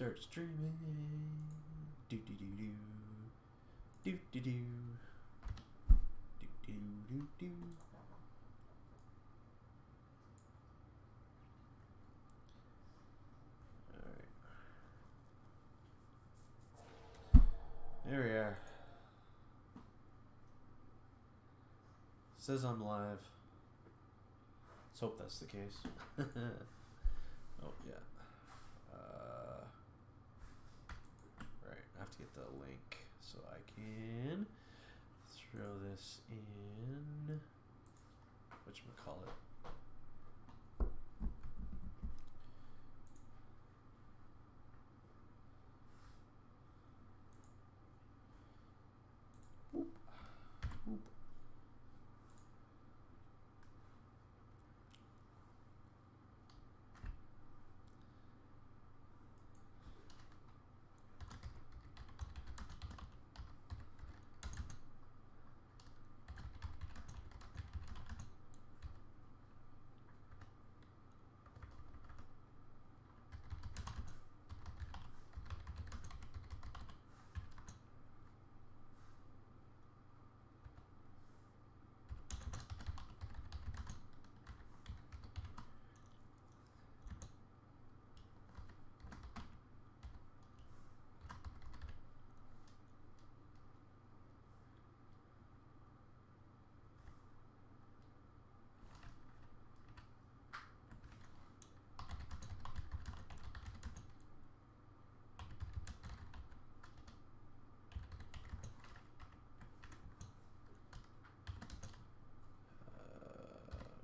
Start streaming. Do do do do. Do do do. Do do do do. Alright. There we are. Says I'm live. Let's hope that's the case. Oh, yeah. Right, I have to get the link so I can throw this in. Whatchamacallit? Whoop. Whoop.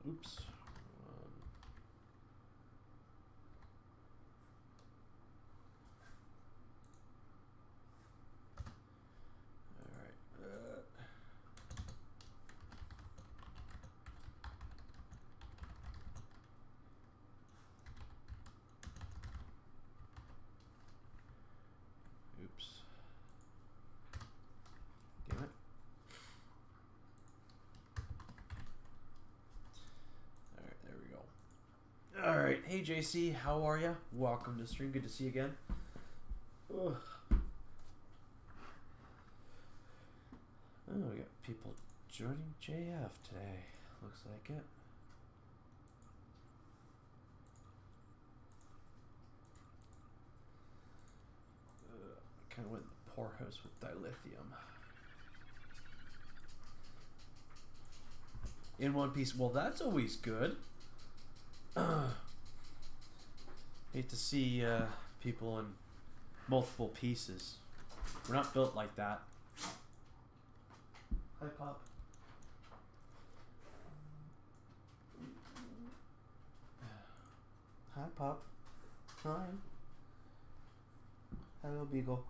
Oops. Alright. Oops. Damn it. Alright, there we go. Alright, hey JC, how are ya? Welcome to the stream, good to see you again. Ugh. Oh, we got people joining JF today. Looks like it. Kind of went in the poorhouse with dilithium. In one piece. Well, that's always good. Hate to see people in multiple pieces. We're not built like that. Hi, Pop. Hi, Pop. Hi. Hello, Beagle.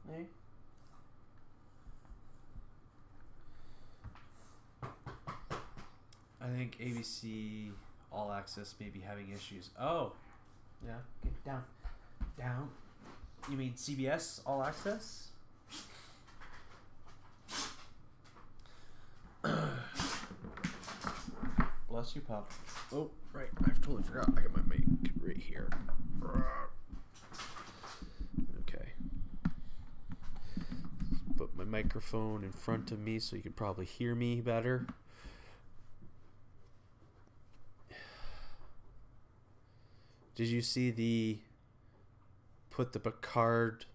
Hey. I think ABC All Access may be having issues. Oh. Yeah. Okay, down. Down. You mean CBS All Access? Bless you, Pop. Oh, right. I've totally forgot. I got my mic right here. Okay. Put my microphone in front of me so you can probably hear me better. Did you see the put the Picard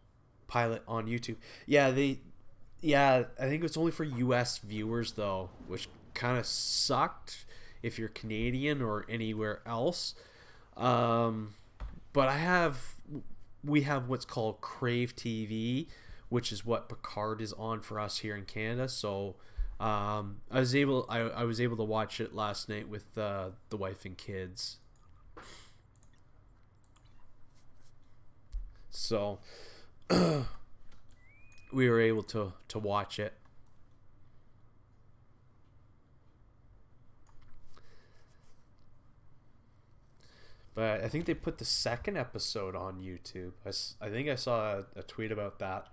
pilot on YouTube? Yeah, I think it's only for US viewers though, which kind of sucked if you're Canadian or anywhere else. But we have what's called Crave TV, which is what Picard is on for us here in Canada. So I was able to watch it last night with the wife and kids. So we were able to watch it. But I think they put the second episode on YouTube. I think I saw a tweet about that.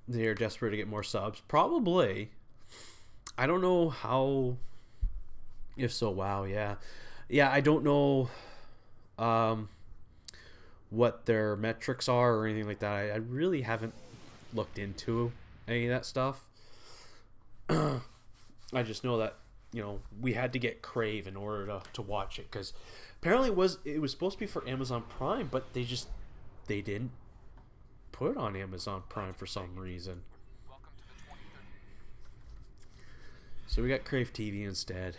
they're desperate to get more subs. Probably. I don't know how. If so, wow, yeah, yeah. I don't know um, what their metrics are or anything like that. I really haven't looked into any of that stuff. I just know that we had to get Crave in order to watch it because apparently it was supposed to be for Amazon Prime, but they didn't put it on Amazon Prime for some reason. So we got Crave TV instead.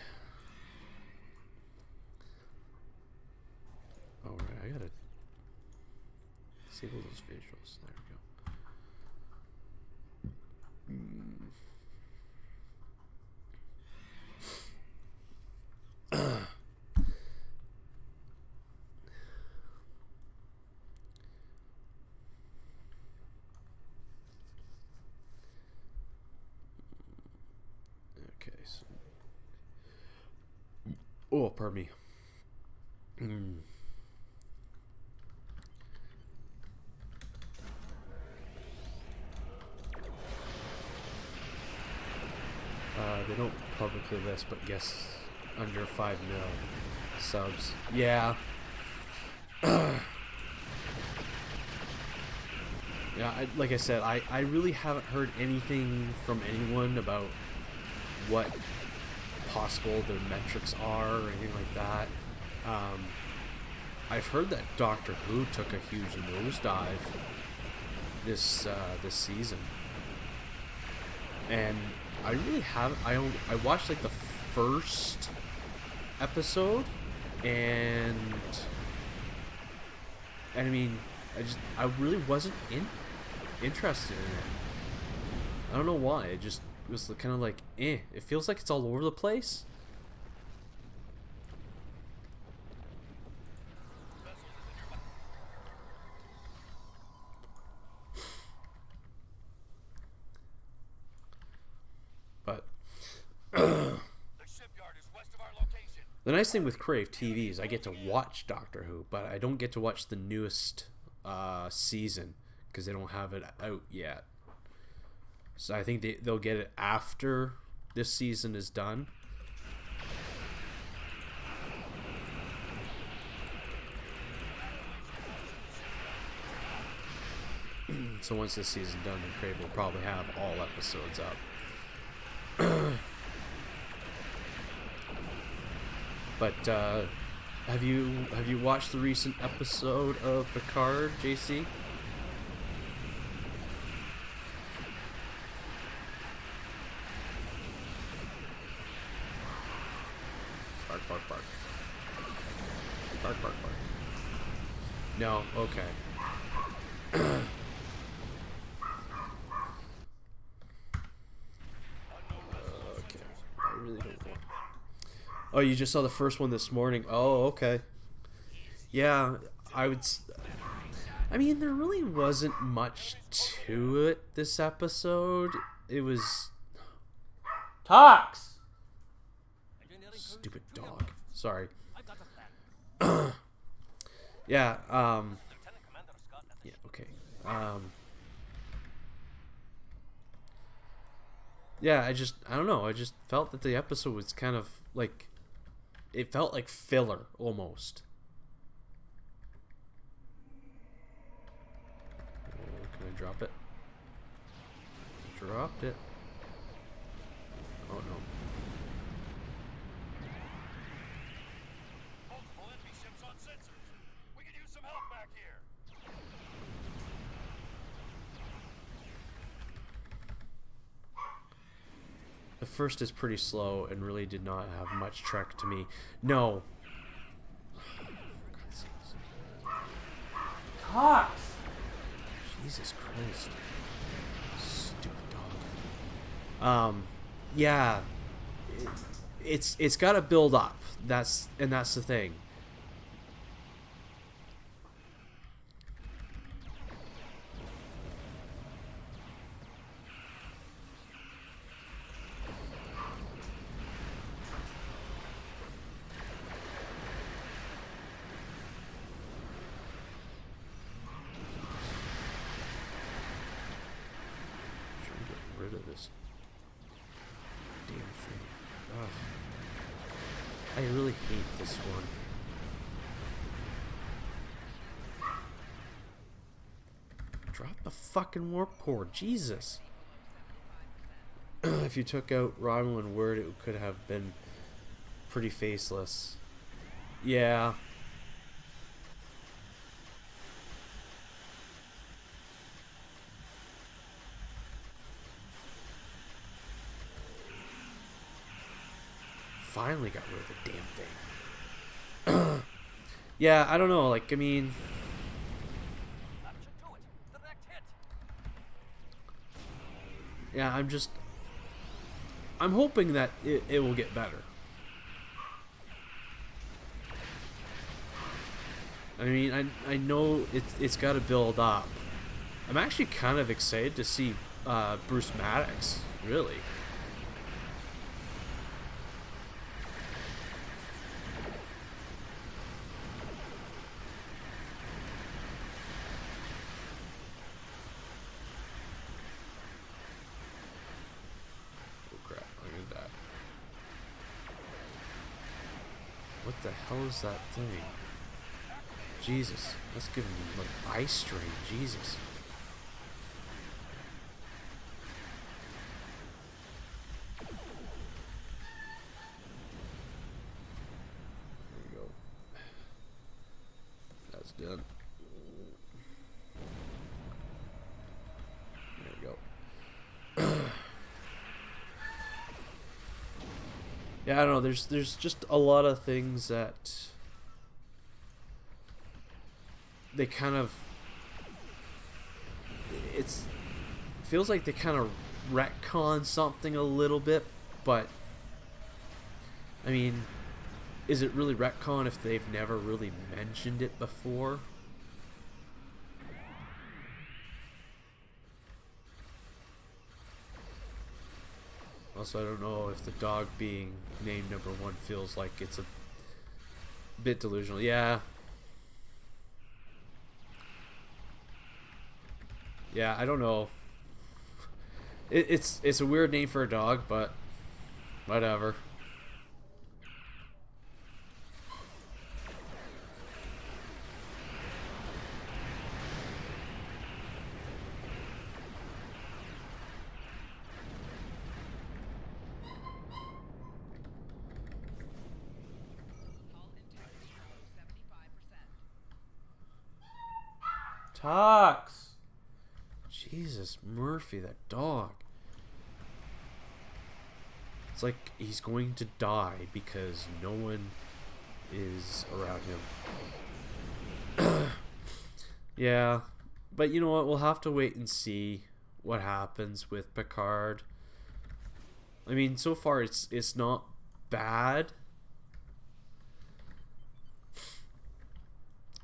All right, I gotta disable those visuals. There we go. Okay, so pardon me. They don't publicly list, but guess under 5 mil subs. Yeah. Yeah, like I said, I really haven't heard anything from anyone about what possible their metrics are or anything like that. I've heard that Doctor Who took a huge nosedive this season, and I really haven't. I watched like the first episode, and I mean, I really wasn't interested in it. I don't know why. It was kind of like It feels like it's all over the place. But the nice thing with Crave TV is I get to watch Doctor Who, but I don't get to watch the newest season because they don't have it out yet. So I think they'll get it after this season is done. So once this season's done, then Crave will probably have all episodes up. But have you watched the recent episode of Picard, JC? Bark, bark, bark. Bark, bark, bark. No, okay. Okay. I really don't want. Oh, you just saw the first one this morning. Oh, okay. Yeah, I mean, there really wasn't much to it this episode. It was Tox. Stupid dog. Sorry. Yeah. Yeah. Okay. Yeah. I don't know. I just felt that the episode was kind of like, it felt like filler almost. Can I drop it? Dropped it. Oh no. Multiple enemy ships on sensors. We could use some help back here. The first is pretty slow and really did not have much trek to me. No. Cox! Jesus Christ. Stupid dog. Yeah. It's got to build up. That's the thing. rid of this damn thing. Ugh. I really hate this one. Drop the fucking warp core, Jesus. If you took out Ronald and Word, it could have been pretty faceless. Yeah. Finally got rid of the damn thing. Yeah, I don't know. Like, I mean, That should do it. Direct hit. yeah, I'm hoping that it will get better. I mean, I know it's got to build up. I'm actually kind of excited to see Bruce Maddox, really. Oh crap, I'm gonna die. What the hell is that thing? Jesus, that's giving me like eye strain. Jesus. There we go. That's done. There we go. Yeah, I don't know. There's just a lot of things that they kind of feels like they kind of retcon something a little bit, but I mean, is it really retcon if they've never really mentioned it before? Also, I don't know if the dog being named number 1 feels like it's a bit delusional. Yeah. Yeah, I don't know. It's a weird name for a dog, but whatever. Tox. Jesus, Murphy, that dog. It's like he's going to die because no one is around him. Yeah, but you know what? We'll have to wait and see what happens with Picard. I mean, so far it's not bad.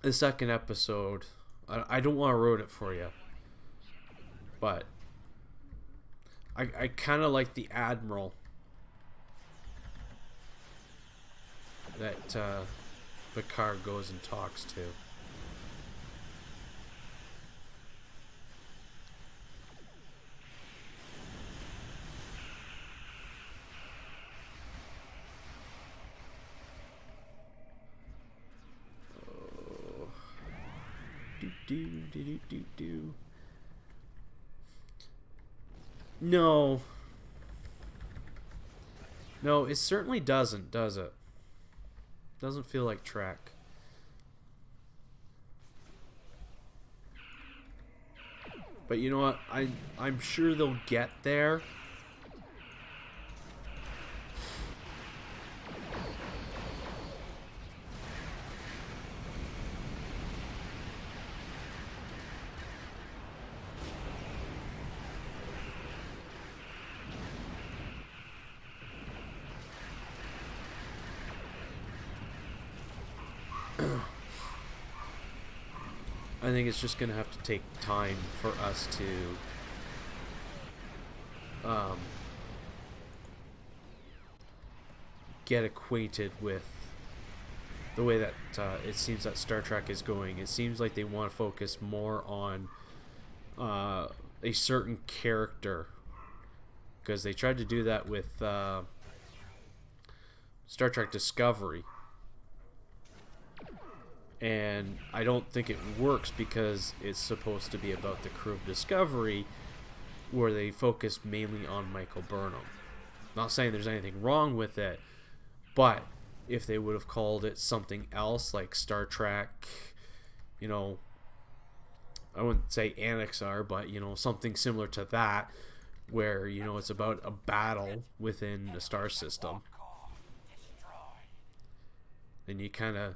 The second episode, I don't want to ruin it for you, but I kind of like the Admiral that Picard goes and talks to. Oh. Do. No. No, it certainly doesn't, does it? Doesn't feel like Trek. But you know what? I'm sure they'll get there. I think it's just gonna have to take time for us to get acquainted with the way that it seems that Star Trek is going. It seems like they want to focus more on a certain character because they tried to do that with Star Trek Discovery, and I don't think it works because it's supposed to be about the crew of Discovery, where they focus mainly on Michael Burnham. Not saying there's anything wrong with it, but if they would have called it something else, like Star Trek, you know, I wouldn't say Annexar, but, you know, something similar to that, where, you know, it's about a battle within the star system, and you kind of,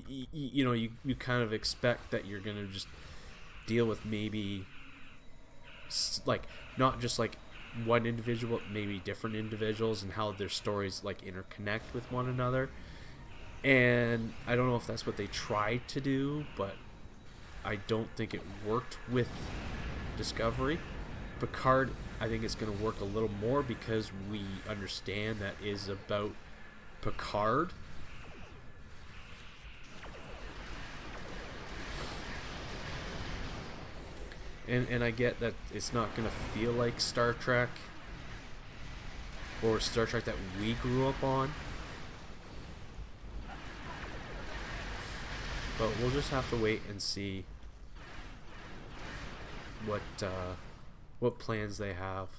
you know, you kind of expect that you're going to just deal with maybe, like, not just, like, one individual, maybe different individuals, and how their stories, like, interconnect with one another. And I don't know if that's what they tried to do, but I don't think it worked with Discovery. Picard, I think it's going to work a little more because we understand that is about Picard. And I get that it's not going to feel like Star Trek, or Star Trek that we grew up on. But we'll just have to wait and see what plans they have.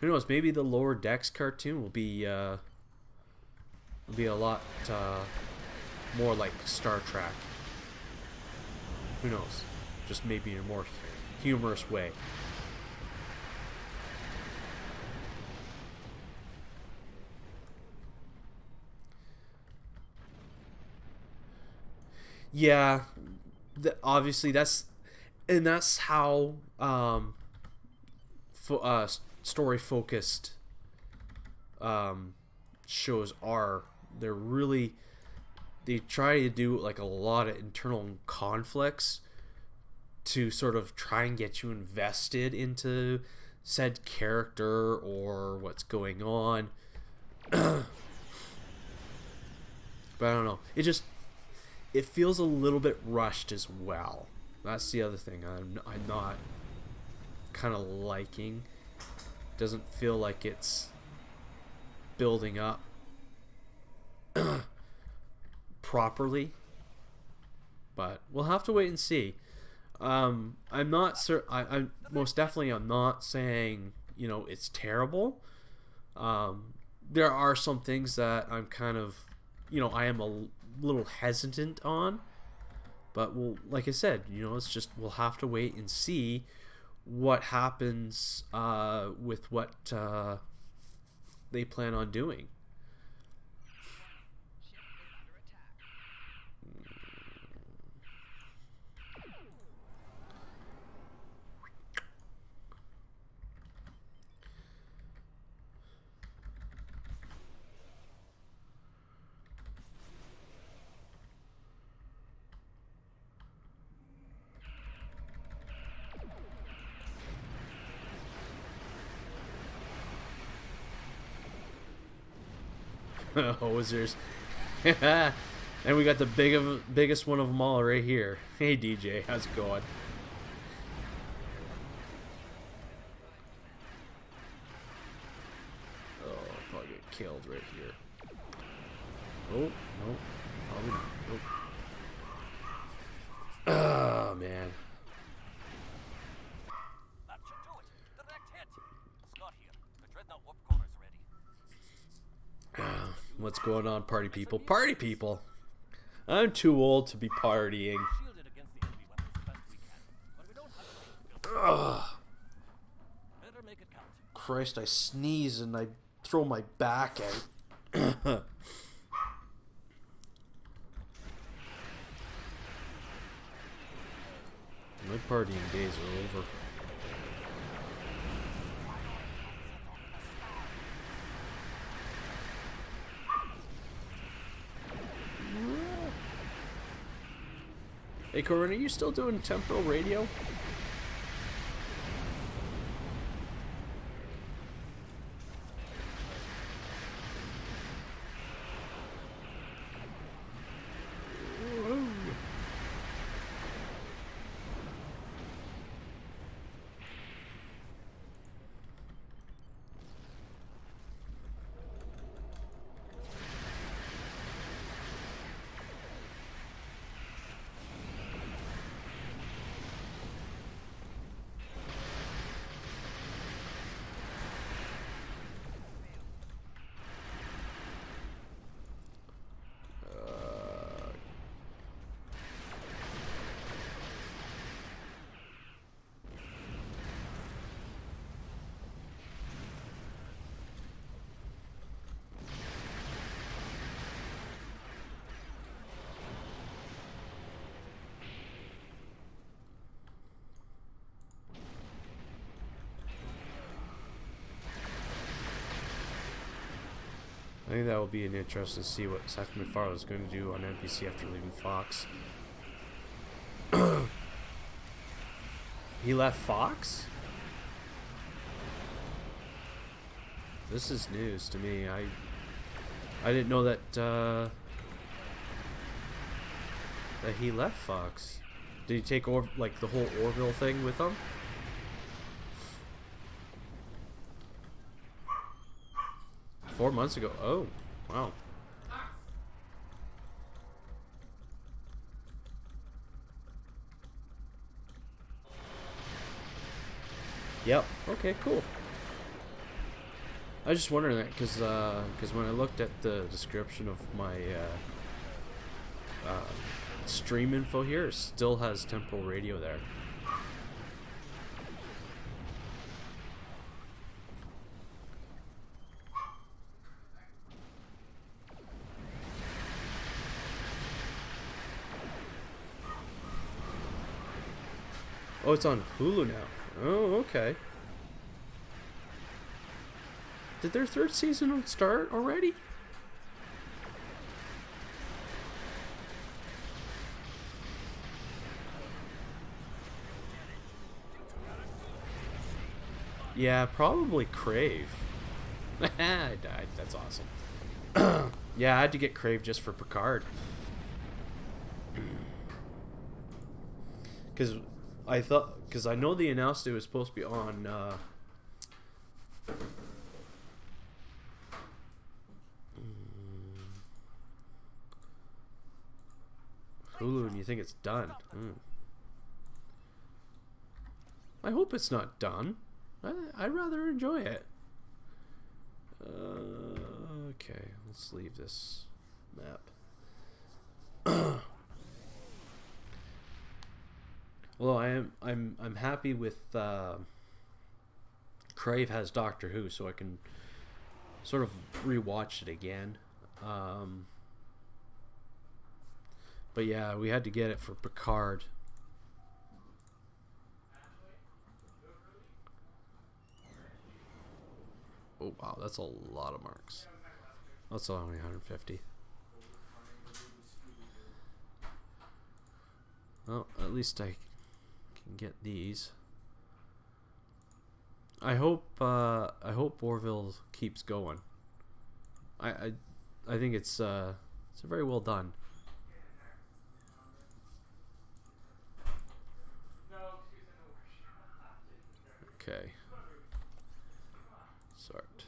Who knows? Maybe the Lower Decks cartoon will be a lot more like Star Trek. Who knows? Just maybe in a more humorous way. Yeah, obviously that's how story focused shows are. They try to do like a lot of internal conflicts to sort of try and get you invested into said character or what's going on. But I don't know. It feels a little bit rushed as well. That's the other thing I'm not kind of liking. Doesn't feel like it's building up properly. But we'll have to wait and see. I'm not I'm most definitely I'm not saying, you know, it's terrible. There are some things that I'm kind of, you know, I am a little hesitant on, but like I said, you know, it's just we'll have to wait and see what happens with what they plan on doing. Hosers. And we got the biggest one of them all right here. Hey DJ, how's it going? Oh, I'll probably get killed right here. Oh, no. Probably not. Nope. Oh, man. That should do it. Direct hit. Scott here. The dreadnought warp core is ready. What's going on, party people? Party people! I'm too old to be partying. Shielded against the enemy weapons the best we can. But we don't have to take Ugh. Better make it count. Christ, I sneeze and I throw my back out. My partying days are over. Hey Corinne, are you still doing temporal radio? think that will be an interesting to see what Seth MacFarlane is going to do on NBC after leaving Fox. He left Fox? This is news to me. I didn't know that that he left Fox. Did he take over like the whole Orville thing with him? Four months ago. Oh, wow. Yep. Okay, cool. I was just wondering that because when I looked at the description of my stream info here, it still has temporal radio there. Oh, it's on Hulu now. Oh, okay. Did their third season start already? Yeah, probably Crave. I died. That's awesome. Yeah, I had to get Crave just for Picard. Because I know they announced it was supposed to be on Hulu, and you think it's done. I hope it's not done. I'd rather enjoy it. Okay, let's leave this map. Well, I'm happy with Crave has Doctor Who, so I can sort of rewatch it again. But yeah, we had to get it for Picard. Oh wow, that's a lot of marks. That's only 150. Well, at least I can get these. I hope Orville keeps going. I think it's very well done. Okay. Start.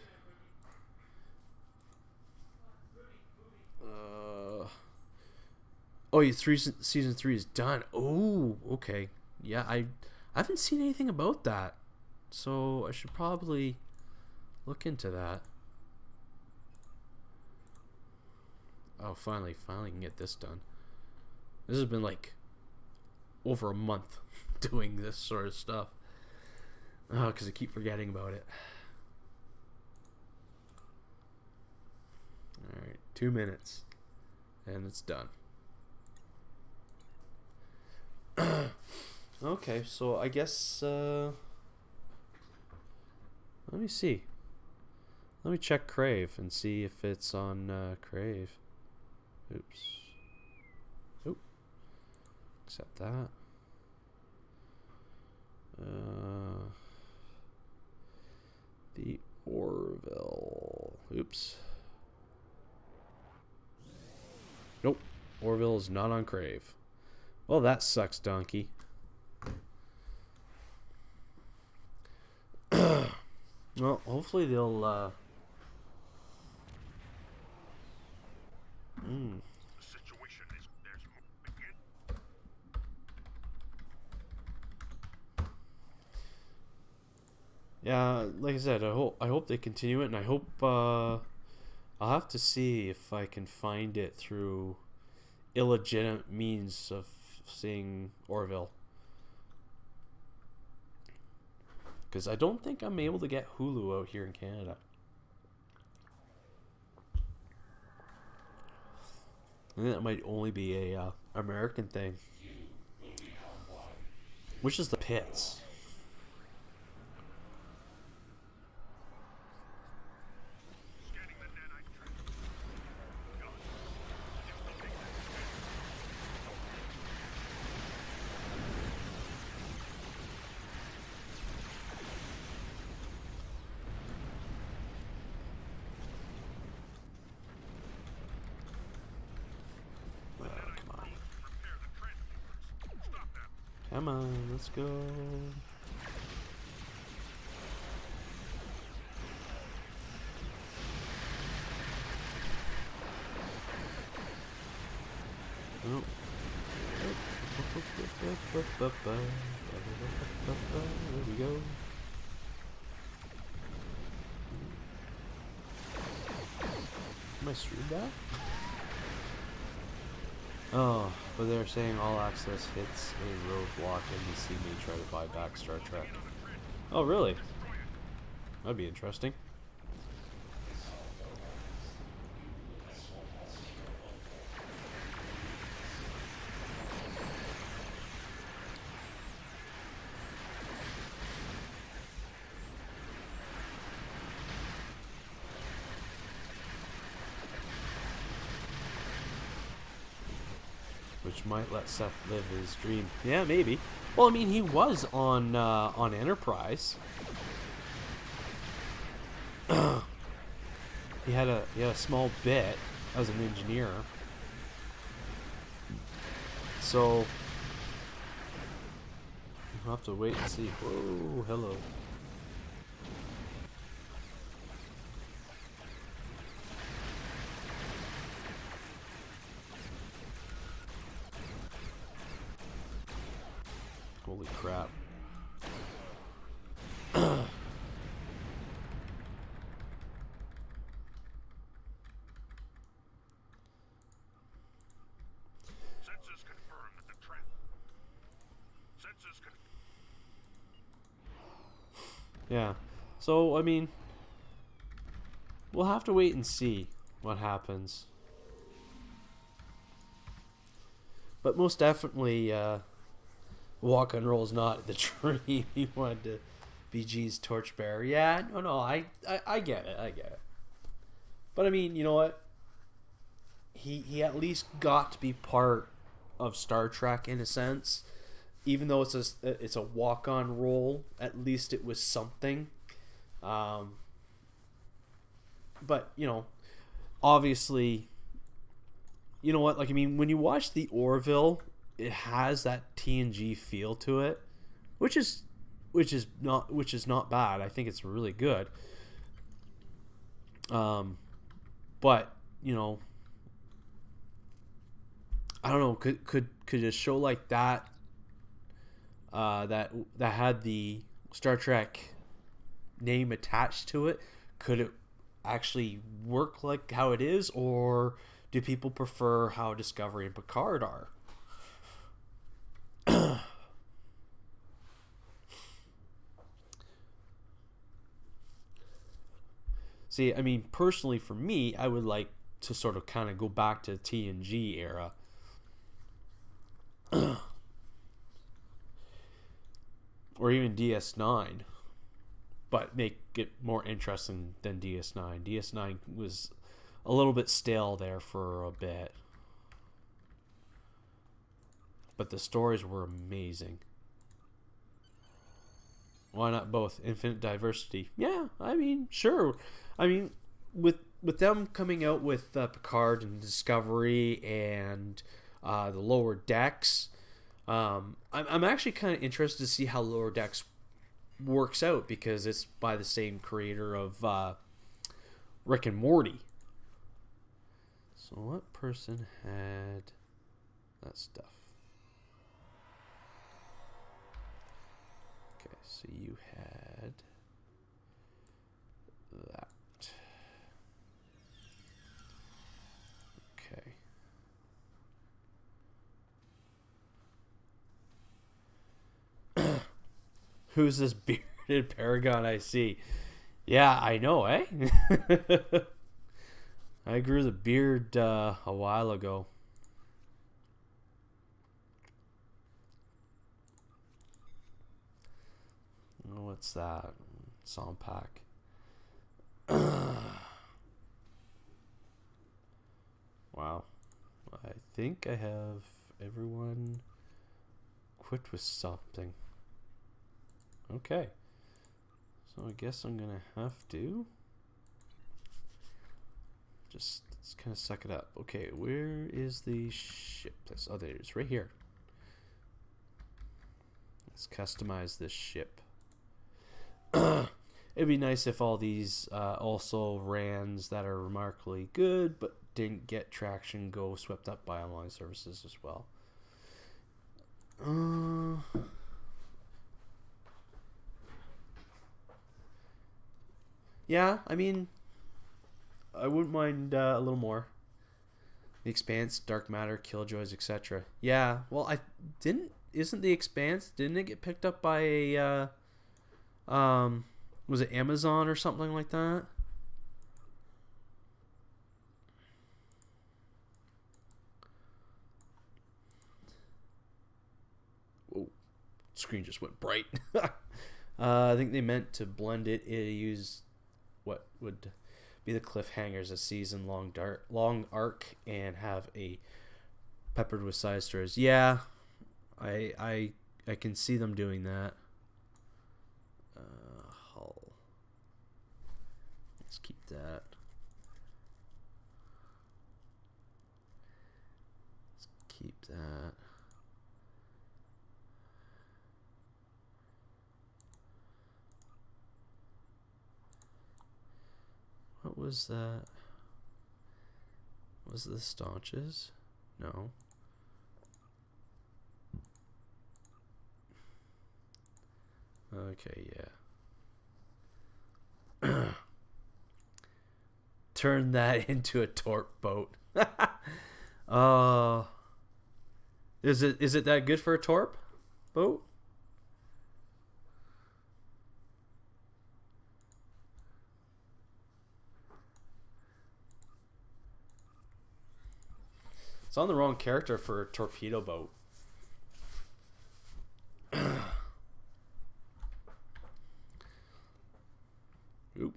Oh, season 3 is done. Oh, okay. Yeah, I haven't seen anything about that, so I should probably look into that. Oh, finally can get this done. This has been like over a month doing this sort of stuff. Oh, because I keep forgetting about it. Alright, 2 minutes. And it's done. Okay, so I guess, let me see. Let me check Crave and see if it's on Crave. Oops. Oop. Accept that. The Orville. Oops. Nope. Orville is not on Crave. Well, that sucks, donkey. Well, hopefully they'll The situation is there's begin. Yeah, like I said, I hope they continue it, and I hope I'll have to see if I can find it through illegitimate means of seeing Orville, because I don't think I'm able to get Hulu out here in Canada. I think that might only be a American thing, which is the pits. Scanning the nanite track. Come on, let's go. Oh. There we go. Am I streamed that? Oh, but they're saying all access hits a roadblock NBC may try to buy back Star Trek. Oh, really? That'd be interesting. Which might let Seth live his dream. Yeah, maybe. Well, I mean, he was on Enterprise. he had a small bit as an engineer. So we'll have to wait and see. Whoa, hello. Holy crap. Sensors confirm that the trap. Sensors confirm. Yeah. So, I mean, we'll have to wait and see what happens. But most definitely, Walk on Roll is not the dream. He wanted to be G's torchbearer. Yeah, no, I get it. I get it. But I mean, you know what? He at least got to be part of Star Trek in a sense. Even though it's a walk-on role, at least it was something. But you know, obviously, you know what? Like, I mean, when you watch the Orville, it has that TNG feel to it, which is not bad. I think it's really good. But you know, I don't know. Could a show like that, that had the Star Trek name attached to it, could it actually work like how it is, or do people prefer how Discovery and Picard are? See, I mean, personally for me, I would like to sort of kind of go back to the TNG era. Or even DS9. But make it more interesting than DS9. DS9 was a little bit stale there for a bit. But the stories were amazing. Why not both? Infinite diversity. Yeah, I mean, sure. I mean, with them coming out with Picard and Discovery and the Lower Decks, I'm actually kind of interested to see how Lower Decks works out, because it's by the same creator of Rick and Morty. So what person had that stuff? Okay, so you had that. Okay. Who's this bearded paragon I see? Yeah, I know, eh? I grew the beard a while ago. Oh, what's that? Song pack. Wow. I think I have everyone quit with something. Okay. So I guess I'm going to have to just kind of suck it up. Okay, where is the ship? Oh, there it is, right here. Let's customize this ship. It'd be nice if all these also rans that are remarkably good but didn't get traction go swept up by online services as well. Yeah, I mean, I wouldn't mind a little more. The Expanse, Dark Matter, Killjoys, etc. Yeah, well, isn't The Expanse, didn't it get picked up by a was it Amazon or something like that? Whoa, screen just went bright. I think they meant to blend it. Use what would be the cliffhangers, a season long arc, and have a peppered with side stories. Yeah, I can see them doing that. Hull. Let's keep that. Let's keep that. What was that? Was the staunches? No. Okay, yeah. Turn that into a torp boat. Is it that good for a torp boat? It's on the wrong character for a torpedo boat. Oop.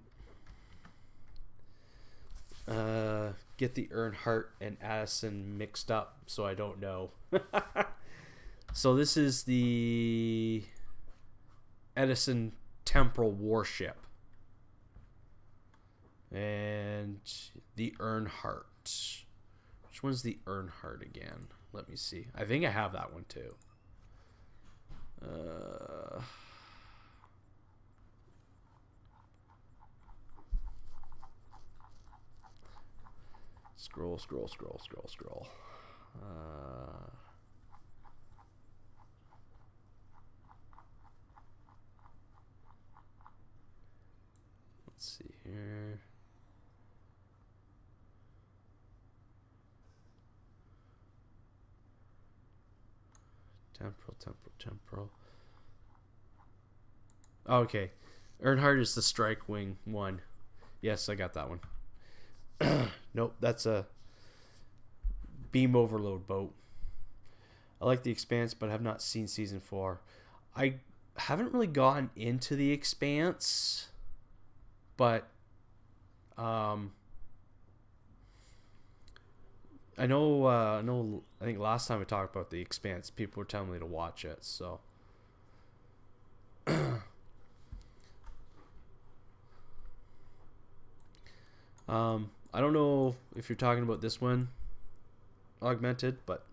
Get the Earnhardt and Addison mixed up, so I don't know. So this is the Edison Temporal Warship. And the Earnhardt. Which one's the Earnhardt again? Let me see. I think I have that one too. Scroll. Let's see here. Temporal. Oh, okay. Earnhardt is the strike wing one. Yes, I got that one. Nope, that's a beam overload boat. I like The Expanse, but have not seen season 4. I haven't really gotten into The Expanse, but I know. I think last time we talked about The Expanse, people were telling me to watch it. So, I don't know if you're talking about this one, Augmented, but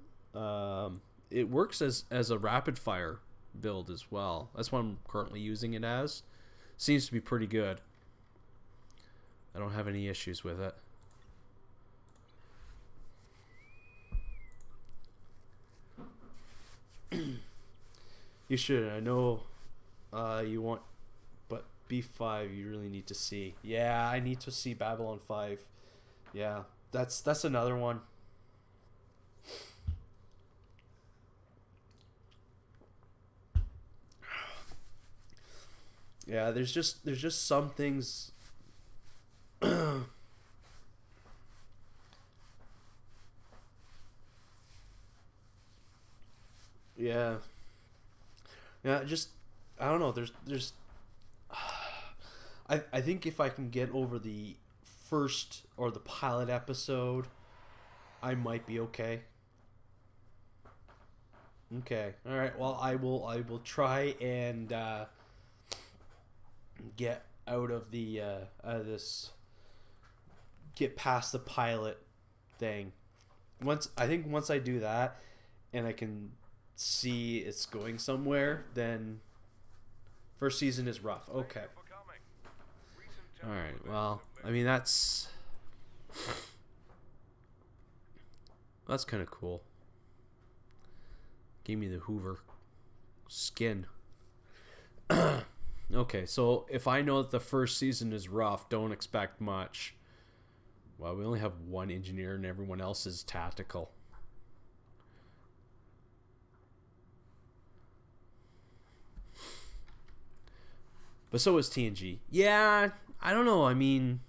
it works as a rapid fire build as well. That's what I'm currently using it as. Seems to be pretty good. I don't have any issues with it. You should. I know you want, but B5 you really need to see. Yeah, I need to see Babylon 5. Yeah, that's another one. Yeah, there's just some things. Yeah. Yeah, just I don't know. There's I think if I can get over the first or the pilot episode, I might be okay. Okay. All right. Well, I will try and get out of the this get past the pilot thing. Once I do that and I can see it's going somewhere, then first season is rough. Okay. All right. Well, I mean that's kind of cool. Give me the Hoover skin. Okay, so if I know that the first season is rough, don't expect much. Well, we only have one engineer and everyone else is tactical. But so is TNG. Yeah, I don't know. I mean,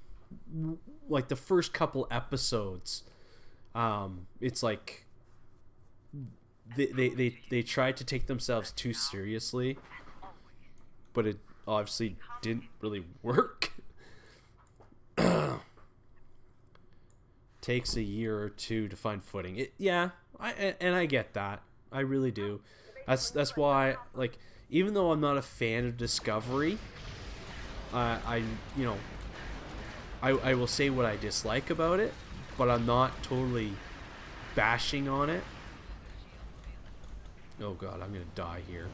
like the first couple episodes, it's like they tried to take themselves too seriously, but it obviously didn't really work. Takes a year or two to find footing. I get that. I really do. That's why, like, even though I'm not a fan of Discovery, I will say what I dislike about it, but I'm not totally bashing on it. Oh god, I'm gonna die here.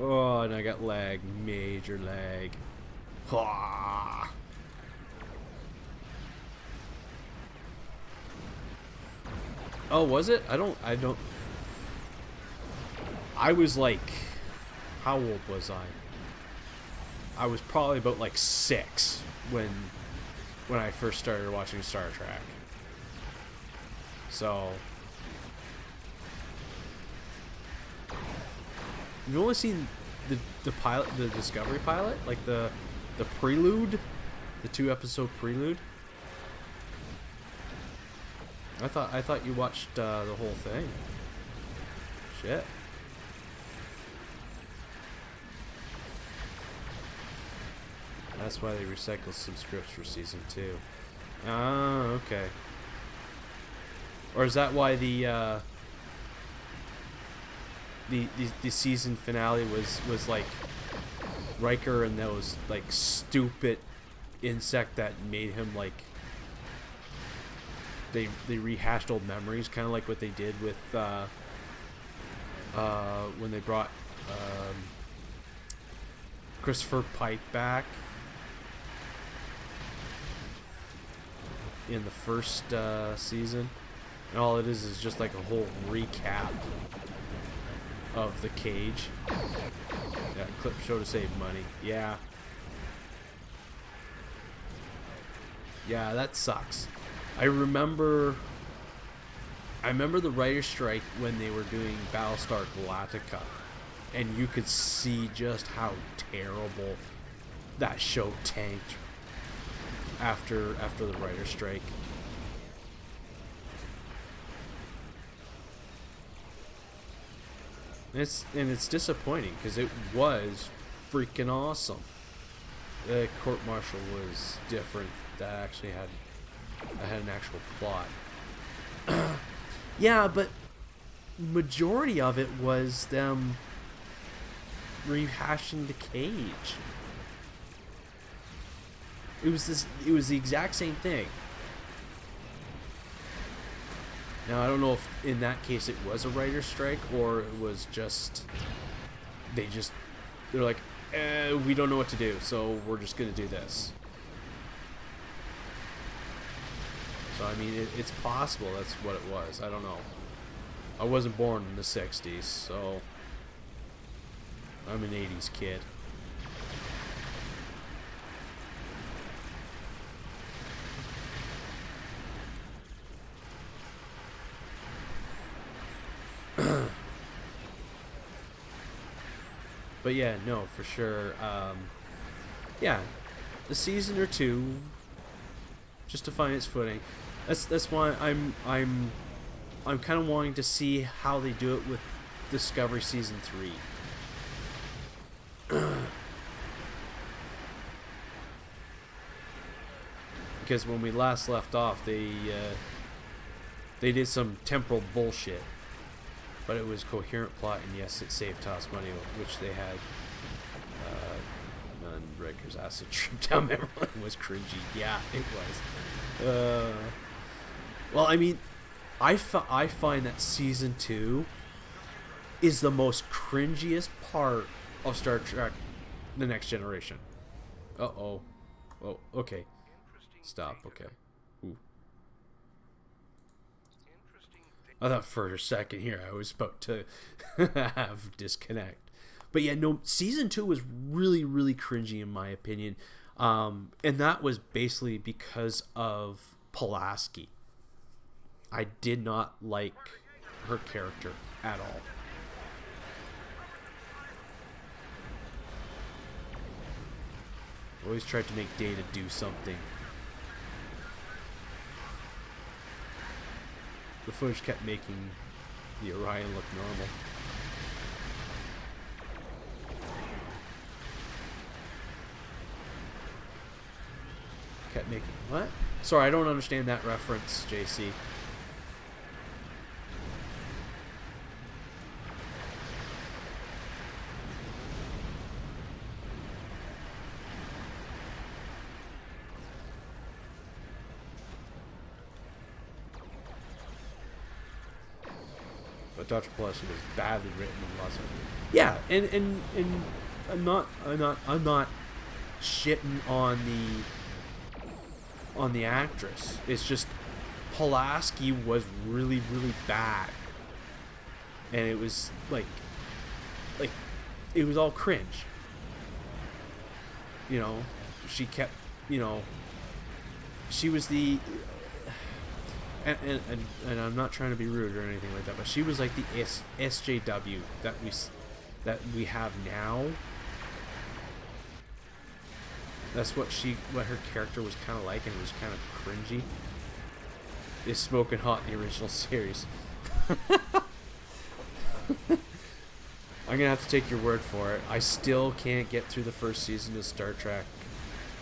Oh, and I got lag, major lag. Ah. Oh, was it? I don't. I was like, how old was I? I was probably about like 6 when I first started watching Star Trek. So you've only seen the pilot, the Discovery pilot, like the prelude, the 2-episode prelude. I thought you watched the whole thing. Shit. That's why they recycled some scripts for season 2. Ah, okay. Or is that why the season finale was like Riker and those like stupid insect that made him like they rehashed old memories, kind of like what they did with when they brought Christopher Pike back in the first season, and all it is just like a whole recap of the cage. Yeah, clip show to save money. Yeah, that sucks. I remember the writer's strike when they were doing Battlestar Galactica, and you could see just how terrible that show tanked after the writer's strike. It's disappointing because it was freaking awesome. The court martial was different. That actually had an actual plot. Yeah, but majority of it was them rehashing the cage. It was the exact same thing. Now I don't know if in that case it was a writer's strike or it was just they're like, we don't know what to do, so we're just gonna do this. So I mean, it's possible that's what it was. I don't know. I wasn't born in the 60s, so I'm an 80s kid. But yeah, no, for sure. Yeah, a season or two, just to find its footing. That's why I'm kind of wanting to see how they do it with Discovery season 3. Because when we last left off, they did some temporal bullshit. But it was coherent plot, and yes, it saved Toss money, which they had. And Riker's acid trip down memory lane was cringy. Yeah, it was. Well, I mean, I find that season 2 is the most cringiest part of Star Trek: The Next Generation. Uh-oh. Oh, okay. Stop, okay. Ooh. I thought for a second here I was about to have disconnect. But yeah, no, season 2 was really, really cringy in my opinion. And that was basically because of Pulaski. I did not like her character at all. Always tried to make Data do something. The footage kept making the Orion look normal. Kept making what? Sorry, I don't understand that reference, JC. But Dr. Pulaski was badly written and lots of yeah, and I'm not shitting on the actress. It's just Pulaski was really, really bad, and it was like it was all cringe. You know, she kept, you know, she was the and I'm not trying to be rude or anything like that, but she was like the SJW that we have now. That's what her character was kind of like, and it was kind of cringy. Is smoking hot in the original series. I'm gonna have to take your word for it. I still can't get through the first season of Star Trek,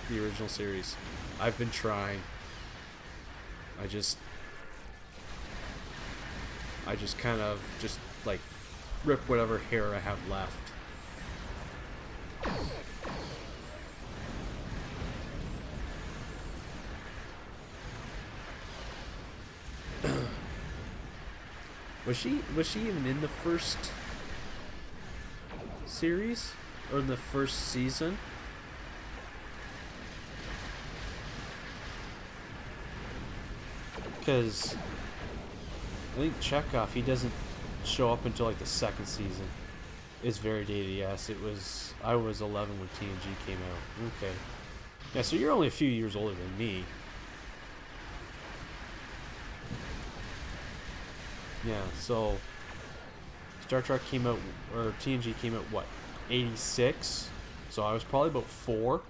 the original series. I've been trying. I just kind of just like rip whatever hair I have left. Was she even in the first series or in the first season? Because I think Chekhov, he doesn't show up until like the second season. It's very dated, yes. I was 11 when TNG came out. Okay. Yeah, so you're only a few years older than me. Yeah, so Star Trek came out, or TNG came out, what, 86? So I was probably about 4.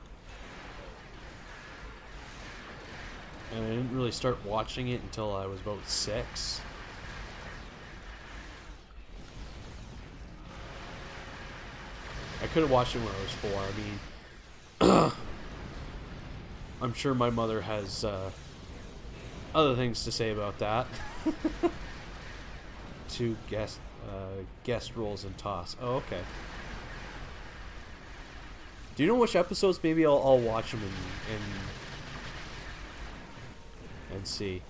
And I didn't really start watching it until I was about 6. I could have watched it when I was 4. I mean, I'm sure my mother has other things to say about that. 2 guest roles in TOS. Oh, okay. Do you know which episodes? Maybe I'll watch them and see.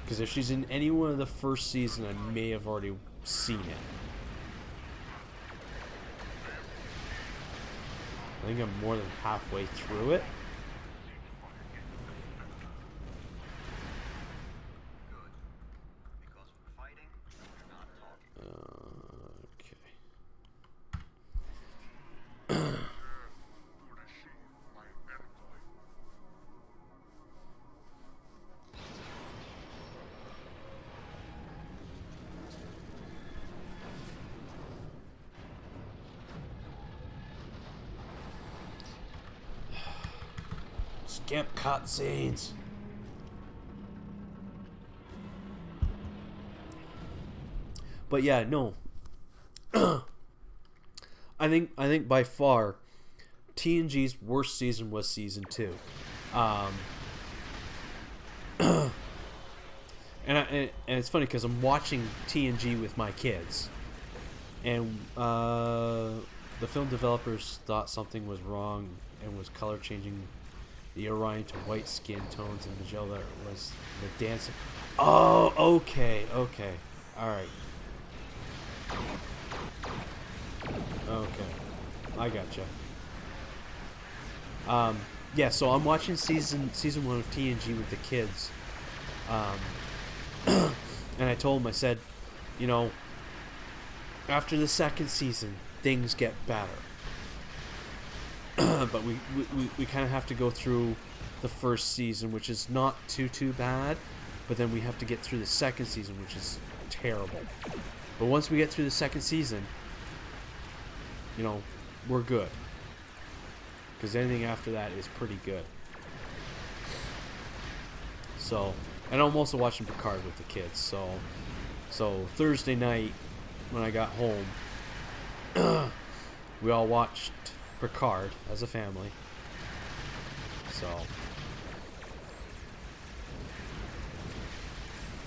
Because if she's in any one of the first season, I may have already seen it. I think I'm more than halfway through it. Skip cutscenes. But yeah, no. I think by far TNG's worst season was season 2. And it's funny because I'm watching TNG with my kids, and the film developers thought something was wrong and was color changing the Orion to white skin tones, and Magella was the dancing. Oh, okay, okay, all right, okay, I gotcha. Yeah, so I'm watching season 1 of TNG with the kids, and I told them, I said, you know, after the second season, things get better. But we kind of have to go through the first season, which is not too bad, but then we have to get through the second season, which is terrible. But once we get through the second season, you know, we're good. Because anything after that is pretty good. So, and I'm also watching Picard with the kids. So Thursday night when I got home, we all watched Picard as a family. So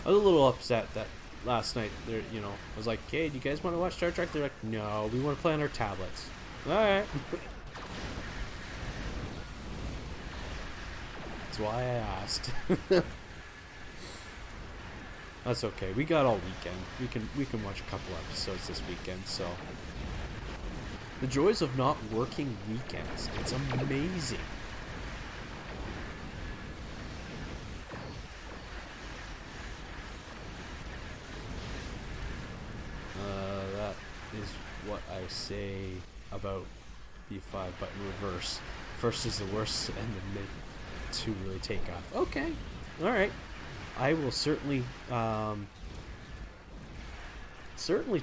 I was a little upset that last night there, you know, I was like, "Hey, do you guys want to watch Star Trek?" They're like, "No, we want to play on our tablets." All right. That's why I asked. That's okay. We got all weekend. We can watch a couple episodes this weekend. So the joys of not working weekends. It's amazing. That is what I say about B5, but in reverse. First is the worst, and then to really take off. Okay, all right. I will certainly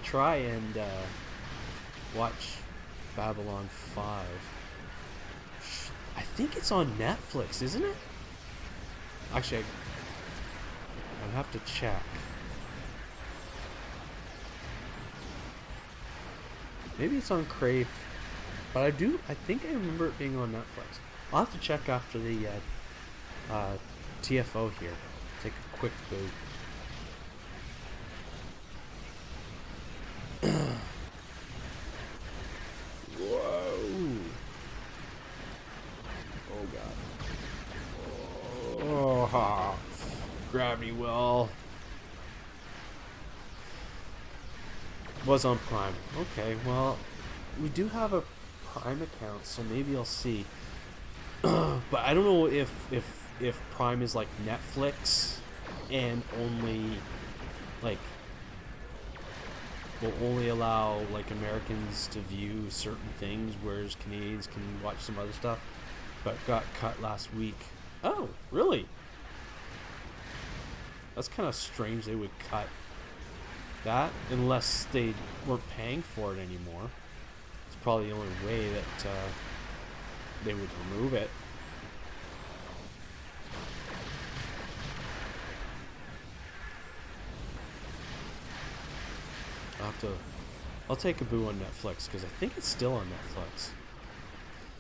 try and watch Babylon 5. I think it's on Netflix, isn't it? Actually, I'll have to check. Maybe it's on Crave, but I think I remember it being on Netflix. I'll have to check after the TFO here. Take a quick boot. Whoa! Oh god! Oh, gravity well. Was on Prime. Okay, well, we do have a Prime account, so maybe I'll see. But I don't know if Prime is like Netflix and only like will only allow like Americans to view certain things, whereas Canadians can watch some other stuff. But got cut last week. Oh, really? That's kind of strange. They would cut that unless they weren't paying for it anymore. It's probably the only way that they would remove it. I'll take a boo on Netflix because I think it's still on Netflix.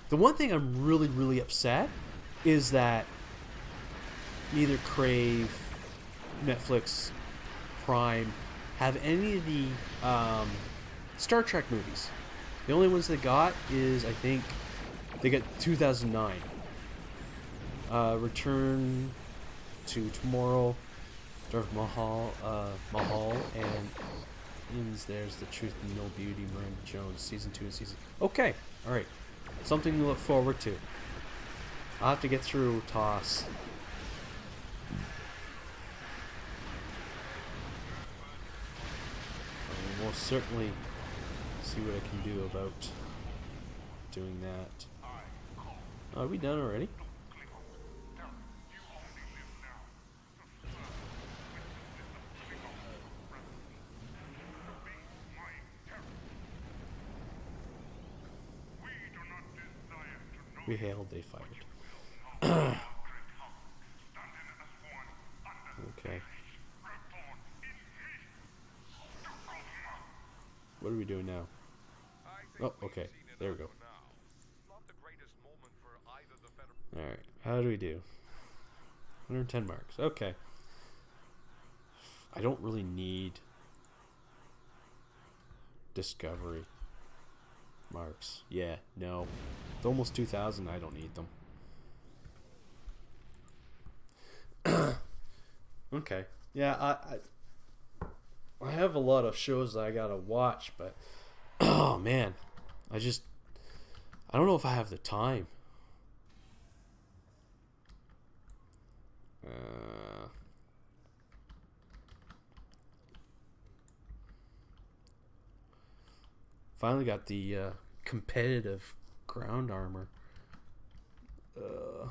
The one thing I'm really upset is that neither Crave, Netflix, Prime have any of the Star Trek movies. The only ones they got is, I think, they got 2009. Return to Tomorrow, Darth Mahal, and there's The Truth and No Beauty, Miranda Jones, Season 2 and Season... Okay, alright. Something to look forward to. I'll have to get through TOS. We'll certainly see what I can do about doing that. Are we done already? We hailed, they fired. Okay. What are we doing now? Oh, okay. There we go. Alright. How do we do? 110 marks. Okay. I don't really need discovery marks. Yeah, no. With almost 2,000, I don't need them. Okay. Yeah, I have a lot of shows that I gotta watch, but oh man, I just I don't know if I have the time. Uh, Finally got the competitive ground armor. Uh,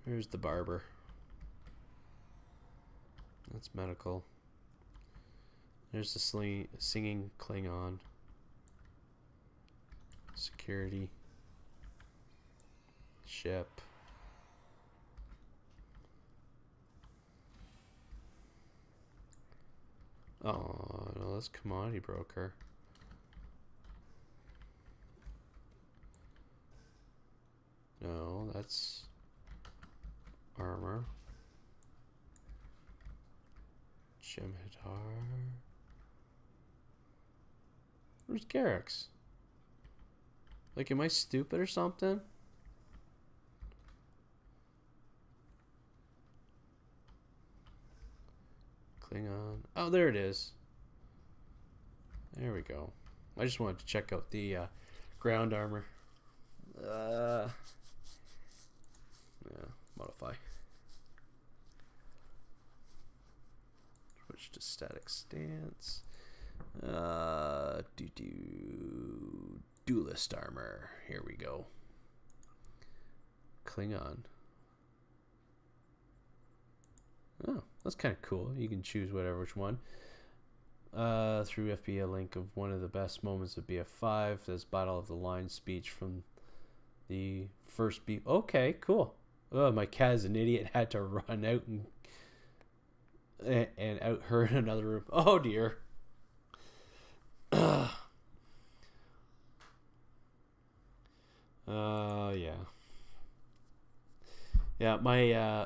Here's the barber. That's medical. There's the singing Klingon. Security. Ship. Oh, no, that's commodity broker. No, that's armor. Jem'Hadar. Where's Garrix? Like, am I stupid or something? Klingon. Oh, there it is. There we go. I just wanted to check out the ground armor. Yeah, modify. Switch to static stance. Duelist armor. Here we go. Klingon. Oh, that's kind of cool. You can choose which one. Through FBA link of one of the best moments of BF5. This Battle of the Line speech from the first B. Okay, cool. Oh, my cat is an idiot. Had to run out and out her in another room. Oh dear. Yeah. Yeah,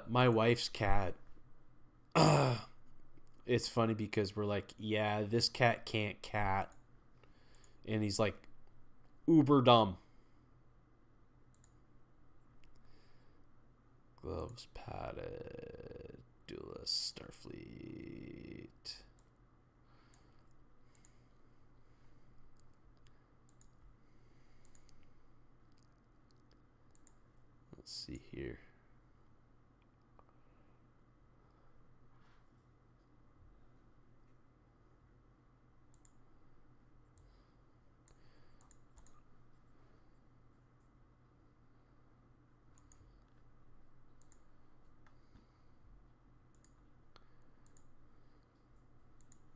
my wife's cat. It's funny because we're like, yeah, this cat can't cat, and he's like uber dumb. Gloves padded. Duelist Starfleet. Let's see here.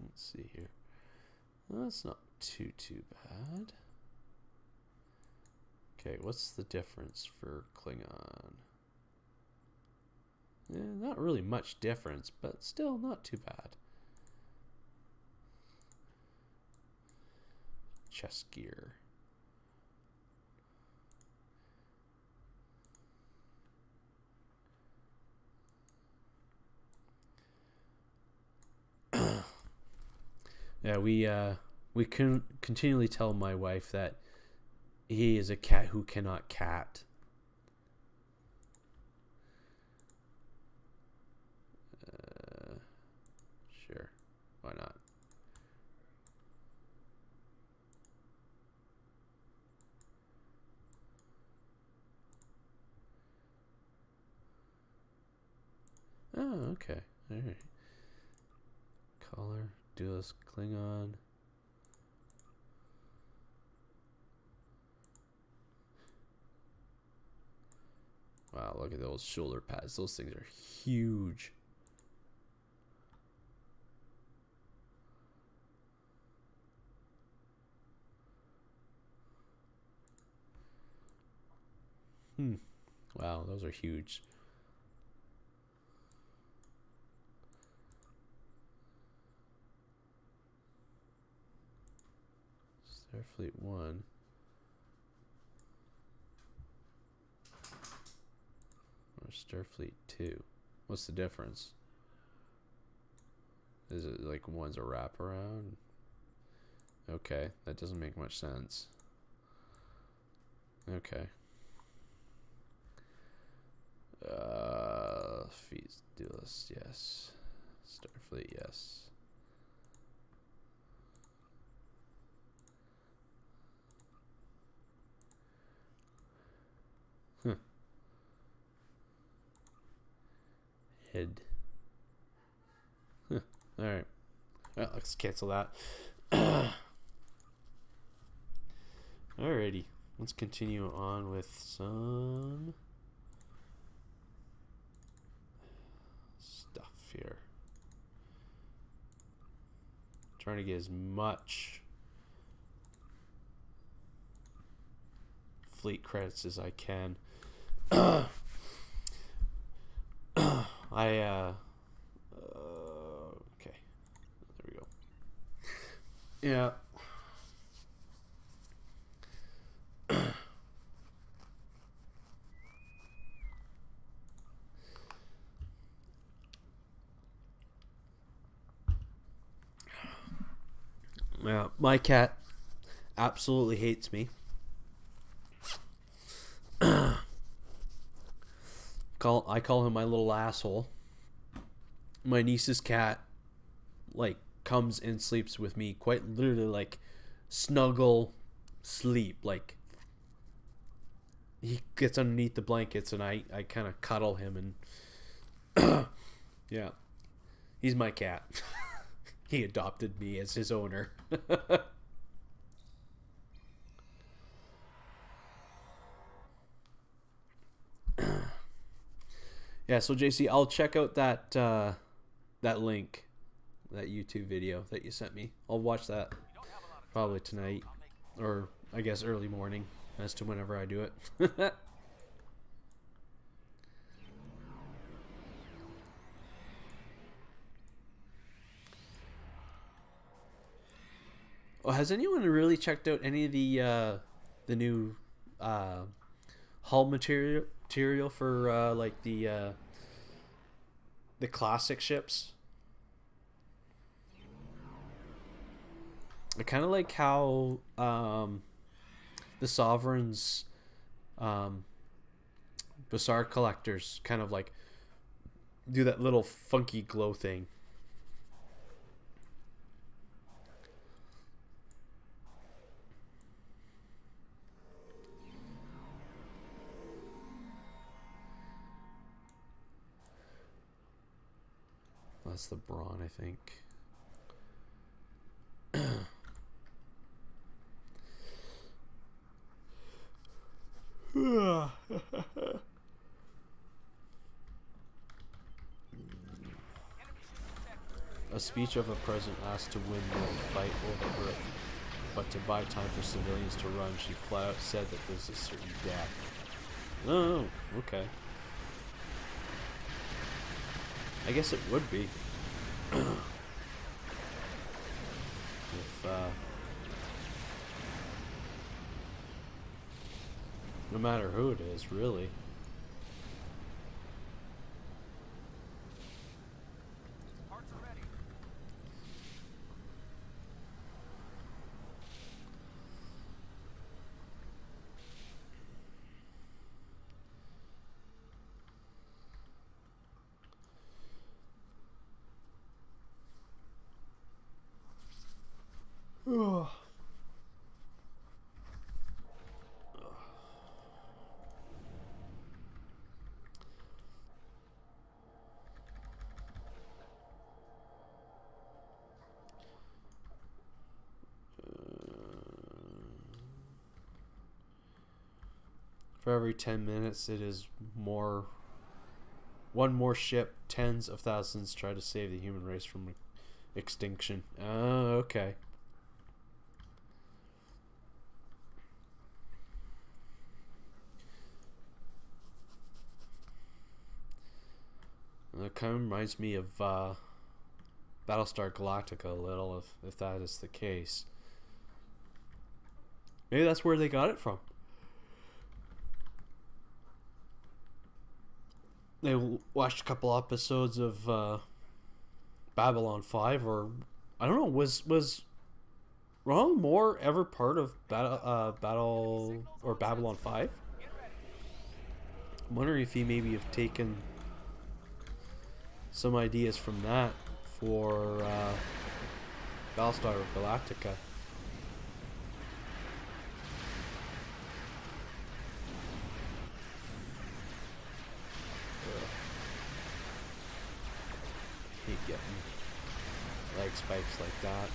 Let's see here. Well, that's not too bad. Okay, what's the difference for Klingon? Yeah, not really much difference, but still not too bad. Chest gear. Yeah, we can continually tell my wife that he is a cat who cannot cat. Sure, why not? Oh, okay, all right. Color, duelist Klingon. Wow, look at those shoulder pads. Those things are huge. Wow, those are huge. Starfleet 1. Or Starfleet 2. What's the difference? Is it like one's a wraparound? Okay, that doesn't make much sense. Okay. Fees do list, yes. Starfleet, yes. Huh. Head. Huh. Alright. Well, let's cancel that. Alrighty. Let's continue on with some stuff here. Trying to get as much fleet credits as I can. Okay. There we go. Yeah. Yeah, my cat absolutely hates me. I call him my little asshole. My niece's cat like comes and sleeps with me, quite literally, like snuggle sleep. Like he gets underneath the blankets and I kind of cuddle him and yeah, he's my cat. He adopted me as his owner. Yeah, so JC, I'll check out that that link, that YouTube video that you sent me. I'll watch that probably tonight, or I guess early morning, as to whenever I do it. Oh, has anyone really checked out any of the new hull material for like the classic ships? I kind of like how the Sovereign's Bazaar collectors kind of like do that little funky glow thing. That's the Brawn, I think. A speech of a president asked to win the fight over Earth, but to buy time for civilians to run, she flat out said that there's a certain death. Oh, okay. I guess it would be. If, no matter who it is, really. Parts are ready. For every 10 minutes, it is more. One more ship, tens of thousands try to save the human race from extinction. Oh, okay. That kind of reminds me of Battlestar Galactica a little, if that is the case. Maybe that's where they got it from. They watched a couple episodes of Babylon 5, or I don't know, was Ronald Moore ever part of Battle or Babylon 5? I'm wondering if he maybe have taken some ideas from that for Battlestar Galactica. Hate getting leg spikes like that.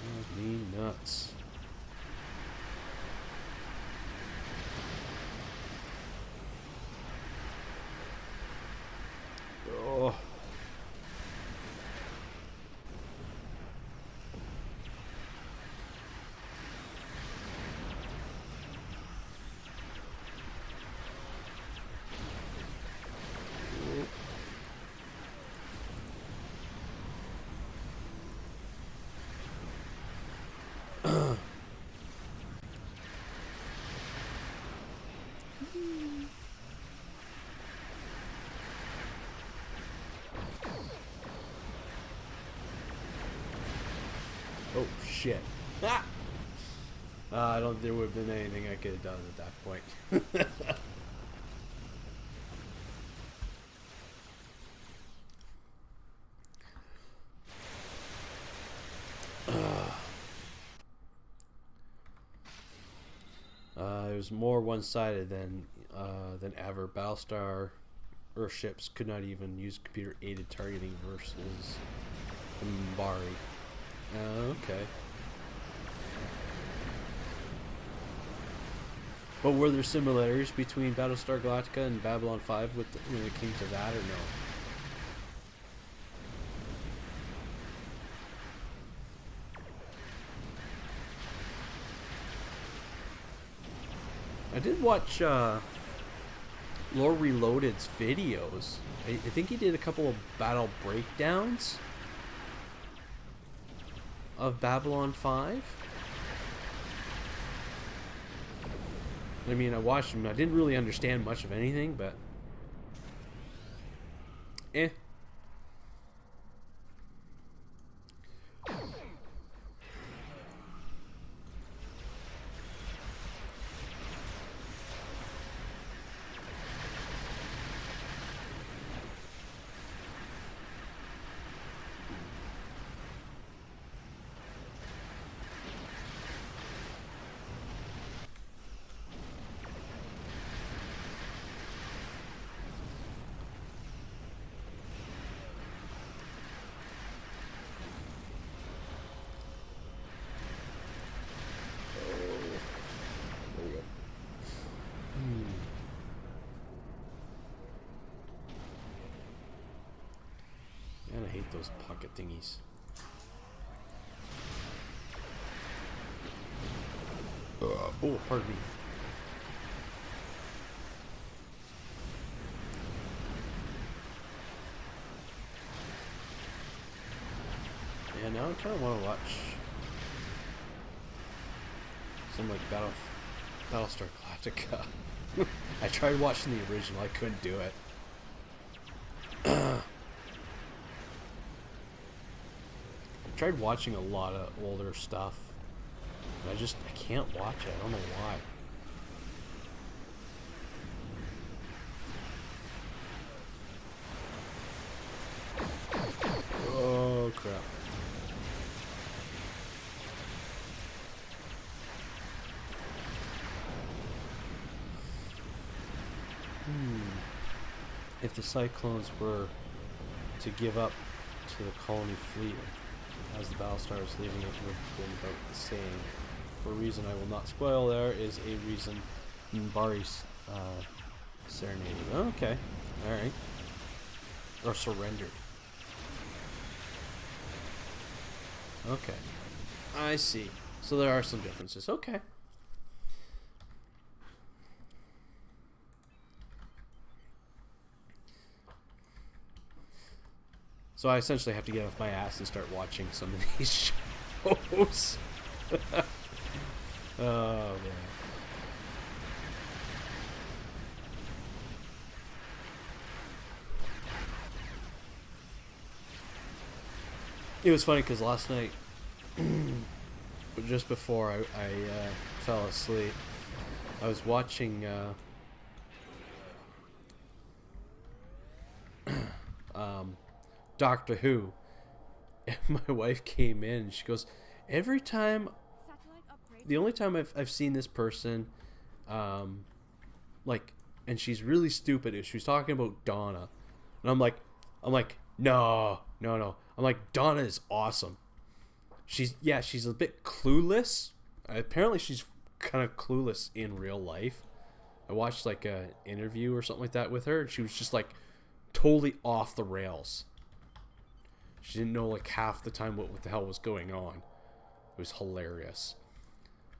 Drives me nuts. Oh. Oh shit. Ah! I don't think there would have been anything I could have done at that point. It was more one-sided than ever. Battlestar Earthships could not even use computer-aided targeting versus Mbari. Okay. But were there similarities between Battlestar Galactica and Babylon 5 when it came to that, or no? I did watch Lore Reloaded's videos. I think he did a couple of battle breakdowns of Babylon 5. I mean, I watched him. I didn't really understand much of anything, but eh. Man, I hate those pocket thingies. Oh, pardon me. Yeah, now I kind of want to watch some like Battlestar Galactica. I tried watching the original, I couldn't do it. I tried watching a lot of older stuff, and I can't watch it. I don't know why. Oh crap. If the Cyclones were to give up to the colony fleet as the Battlestar is leaving, it would have been about the same. For a reason I will not spoil, there is a reason Mbari's serenading. Okay. Alright. Or surrendered. Okay. I see. So there are some differences. Okay. So I essentially have to get off my ass and start watching some of these shows. Oh, man. It was funny because last night, just before I fell asleep, I was watching Doctor Who. And my wife came in and she goes, every time, the only time I've seen this person, like, and she's really stupid, is she was talking about Donna. And I'm like, no. I'm like, Donna is awesome. She's a bit clueless. Apparently she's kind of clueless in real life. I watched like a interview or something like that with her, and she was just like totally off the rails. She didn't know like half the time what the hell was going on. It was hilarious.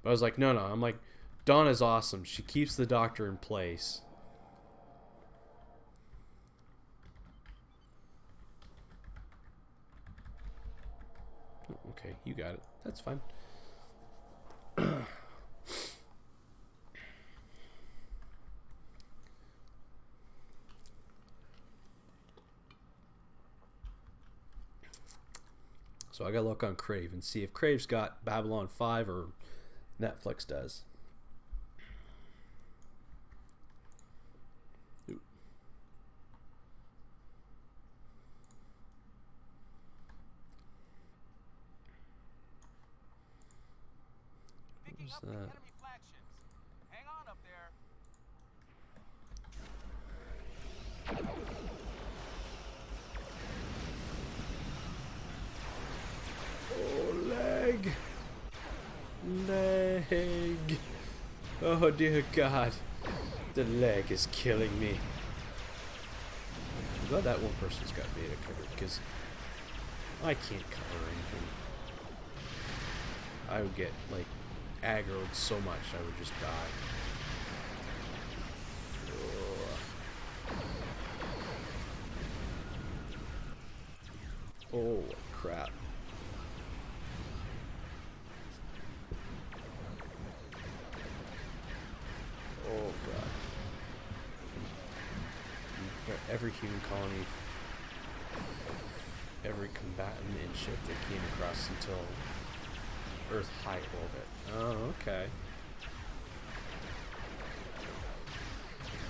But I was like, no. I'm like, Donna's awesome. She keeps the Doctor in place. Okay, you got it. That's fine. So I gotta look on Crave and see if Crave's got Babylon 5 or Netflix does. Ooh. Picking up the enemy flagships. Hang on up there. Oh, leg. Oh, dear God. The leg is killing me. I'm glad that one person's got beta covered, because I can't cover anything. I would get, like, aggroed so much I would just die. Ugh. Oh, crap. Oh, God. Every human colony, every combatant and ship they came across until Earth high orbit. Oh, okay.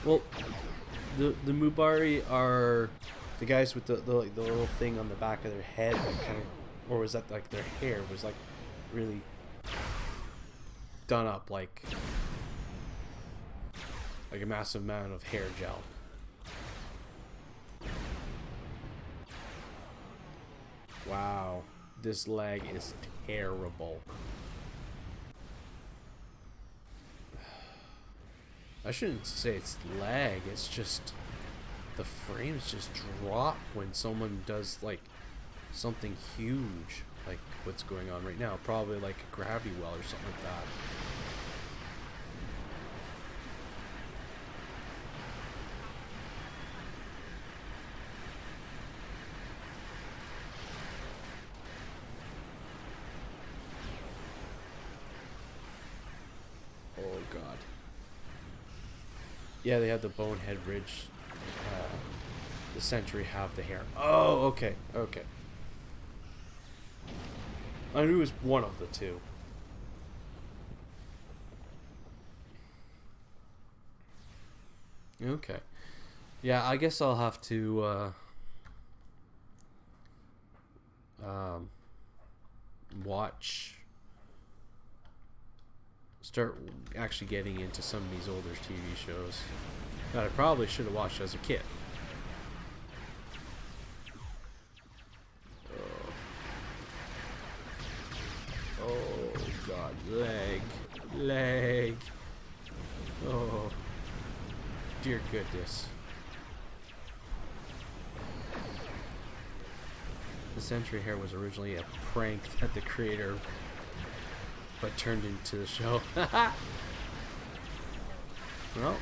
Well, the Mubari are the guys with the little thing on the back of their head that kind of, or was that like their hair was like really done up like a massive amount of hair gel. Wow, this lag is terrible. I shouldn't say it's lag, it's just the frames just drop when someone does like something huge, like what's going on right now, probably like a gravity well or something like that. Oh, God. Yeah, they had the bonehead ridge. The Sentry have the hair. Oh, okay. Okay. I knew it was one of the two. Okay. Yeah, I guess I'll have to start actually getting into some of these older TV shows that I probably should have watched as a kid. Oh, God, leg. Oh, dear goodness. The Sentry hair was originally a prank that the creator but turned into the show. Well,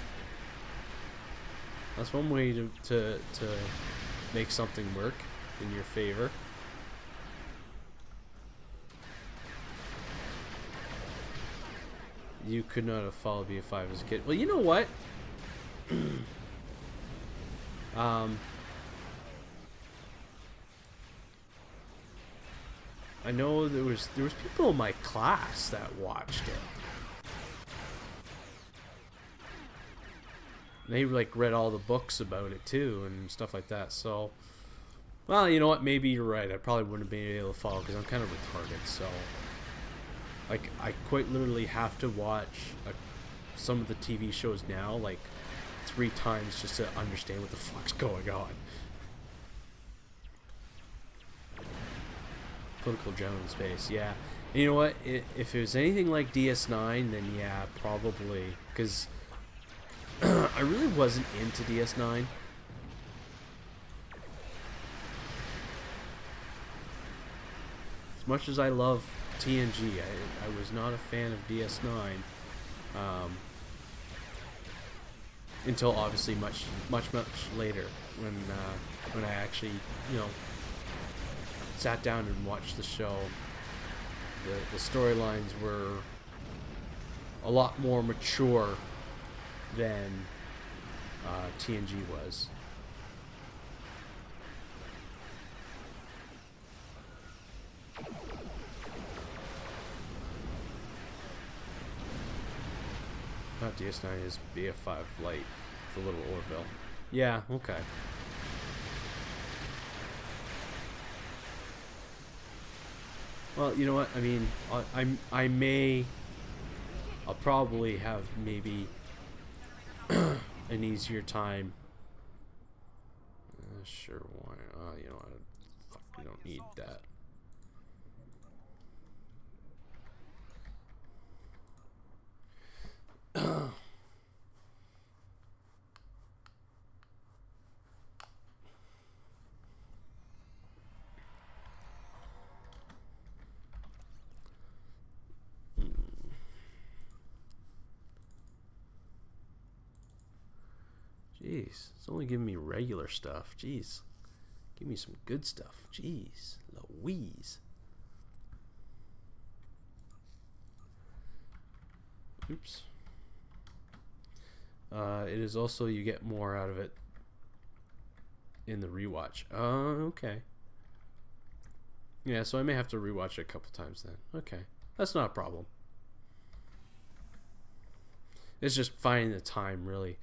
that's one way to make something work in your favor. You could not have followed BF5 as a kid. Well, you know what? I know there was people in my class that watched it. They like read all the books about it too and stuff like that. So Well, you know what? Maybe you're right. I probably wouldn't have been able to follow because I'm kind of retarded. So, like, I quite literally have to watch some of the TV shows now, like, 3 times just to understand what the fuck's going on. Political drone in space, yeah. And you know what? If it was anything like DS9, then yeah, probably. Because I really wasn't into DS9. As much as I love TNG, I was not a fan of DS9 until obviously much later when I actually, you know, sat down and watched the show. The storylines were a lot more mature than TNG was. Not DS9, is BF5 Light, the little Orville. Yeah, okay. Well, you know what? I mean, I'll probably have maybe an easier time. Sure, why? You know, fuck, we don't need that. Jeez, it's only giving me regular stuff. Jeez. Give me some good stuff. Jeez. Louise. Oops. It is also, you get more out of it in the rewatch. Okay. Yeah, so I may have to rewatch it a couple times then. Okay. That's not a problem. It's just finding the time, really.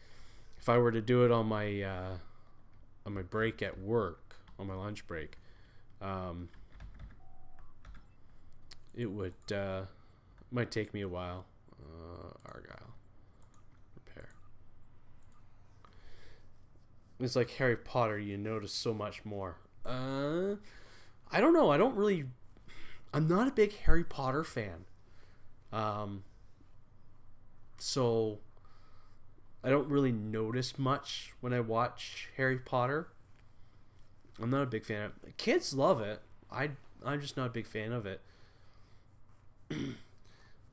If I were to do it on my break at work, on my lunch break, it would might take me a while. Argyle repair. It's like Harry Potter. You notice so much more. I don't know. I'm not a big Harry Potter fan. So I don't really notice much when I watch Harry Potter. I'm not a big fan of it. Kids love it. I'm just not a big fan of it.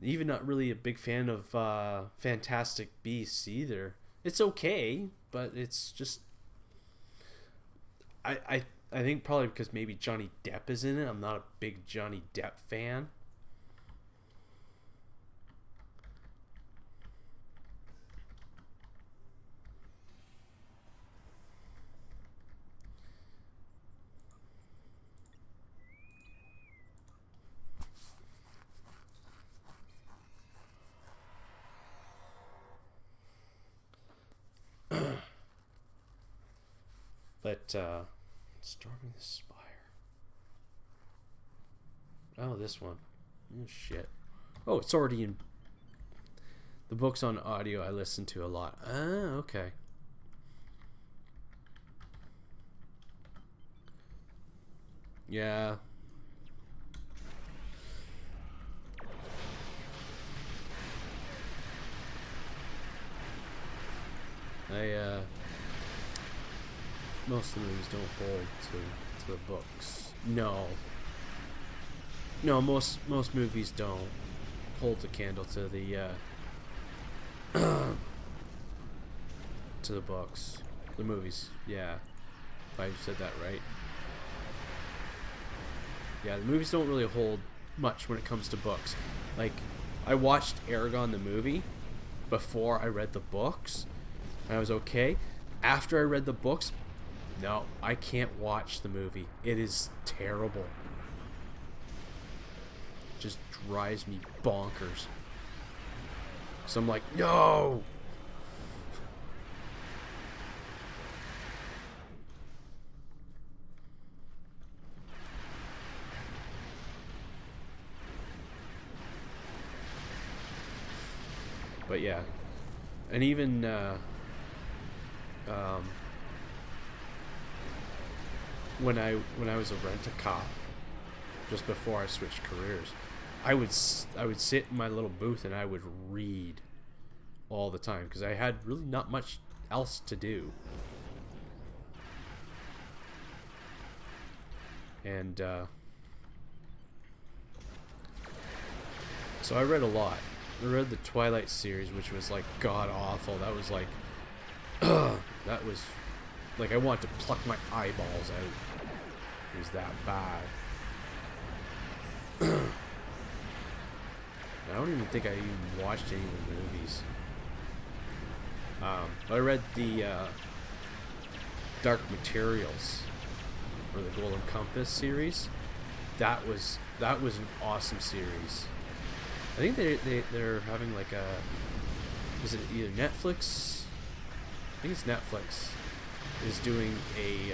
Even not really a big fan of Fantastic Beasts either. It's okay, but it's just I think probably because maybe Johnny Depp is in it. I'm not a big Johnny Depp fan. But Storming the Spire. Oh, this one. Oh shit. Oh, it's already in the books on audio. I listen to a lot. Okay. Yeah. Most of the movies don't hold to the books. No, most movies don't hold the candle to the to the books. The movies, yeah. If I said that right. Yeah, the movies don't really hold much when it comes to books. Like, I watched Aragon the movie before I read the books, and I was okay. After I read the books, no, I can't watch the movie. It is terrible. It just drives me bonkers. So I'm like, no! But yeah, and even when I was a rent-a-cop, just before I switched careers, I would sit in my little booth and I would read all the time because I had really not much else to do. And so I read a lot. I read the Twilight series, which was like god awful. That was like, that was like I wanted to pluck my eyeballs out. It was that bad. I don't even think I even watched any of the movies. But I read the Dark Materials, or the Golden Compass series. That was an awesome series. I think they're having like a, is it either Netflix? I think it's Netflix is doing a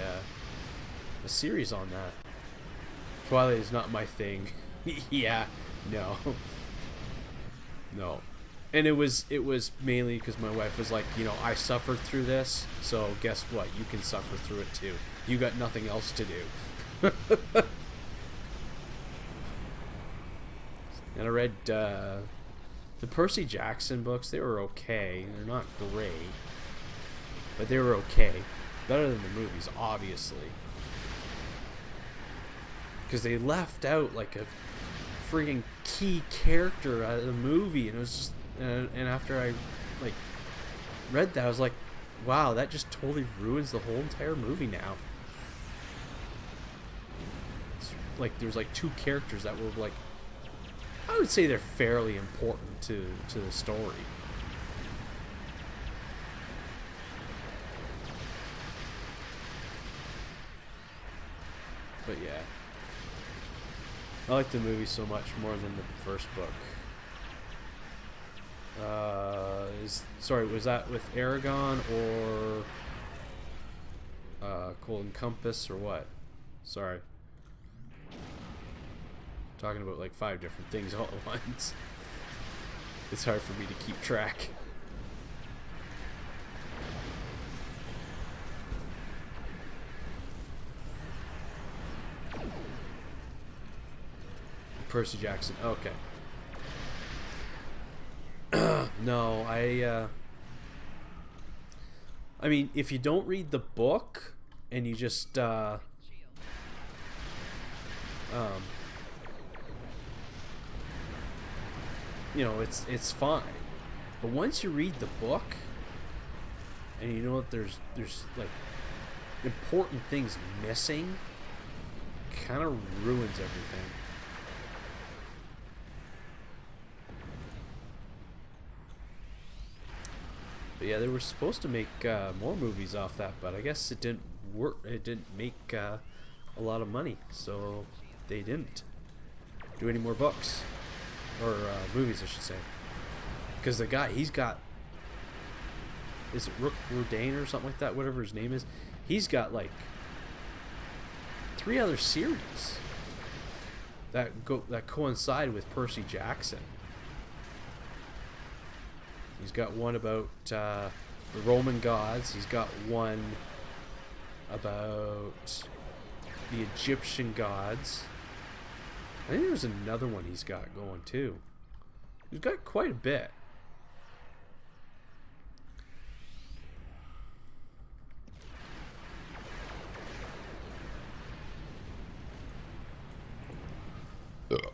series on that. Twilight is not my thing. Yeah, no. And it was mainly because my wife was like, you know, I suffered through this, so guess what? You can suffer through it too. You got nothing else to do. And I read the Percy Jackson books. They were okay. They're not great, but they were okay. Better than the movies, obviously. Because they left out like a freaking key character out of the movie, and it was just and after I like read that, I was like, wow, that just totally ruins the whole entire movie now. It's like there's like two characters that were like, I would say they're fairly important to the story. But yeah, I like the movie so much more than the first book. Sorry, was that with Aragon or Golden Compass or what? Sorry. Talking about like 5 different things all at once. It's hard for me to keep track. Percy Jackson. Okay. No, I mean, if you don't read the book and you just you know, it's fine. But once you read the book and you know that there's like important things missing, kind of ruins everything. But yeah, they were supposed to make more movies off that, but I guess it didn't work. It didn't make a lot of money, so they didn't do any more books or movies, I should say. Because the guy, he's got, is it Rook Rodain or something like that? Whatever his name is, he's got like 3 other series that coincide with Percy Jackson. He's got one about the Roman gods. He's got one about the Egyptian gods. I think there's another one he's got going too. He's got quite a bit.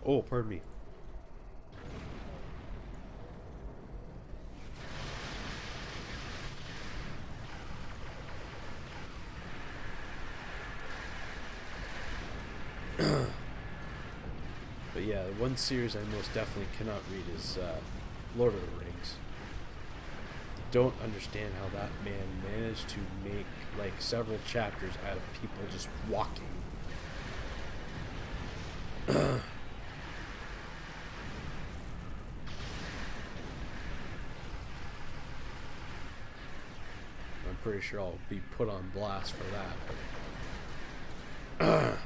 Oh, pardon me. But yeah, one series I most definitely cannot read is Lord of the Rings. Don't understand how that man managed to make like several chapters out of people just walking. I'm pretty sure I'll be put on blast for that, but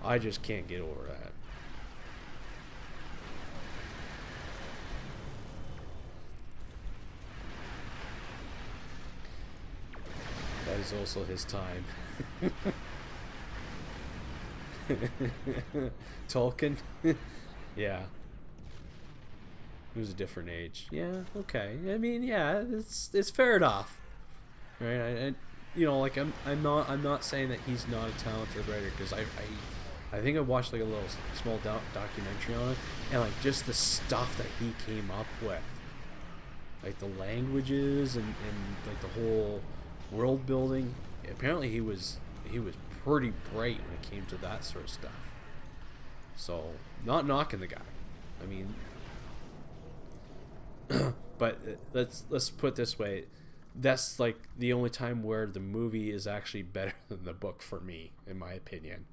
I just can't get over that. was also his time. Tolkien? Yeah. It was a different age. Yeah, okay. I mean, yeah, it's fair enough. Right? You know, like I'm not saying that he's not a talented writer, because I think I watched like a little small documentary on it, and like just the stuff that he came up with, like the languages and like the whole world building. Apparently he was pretty bright when it came to that sort of stuff. So, not knocking the guy. I mean, but let's put it this way. That's like the only time where the movie is actually better than the book for me, in my opinion.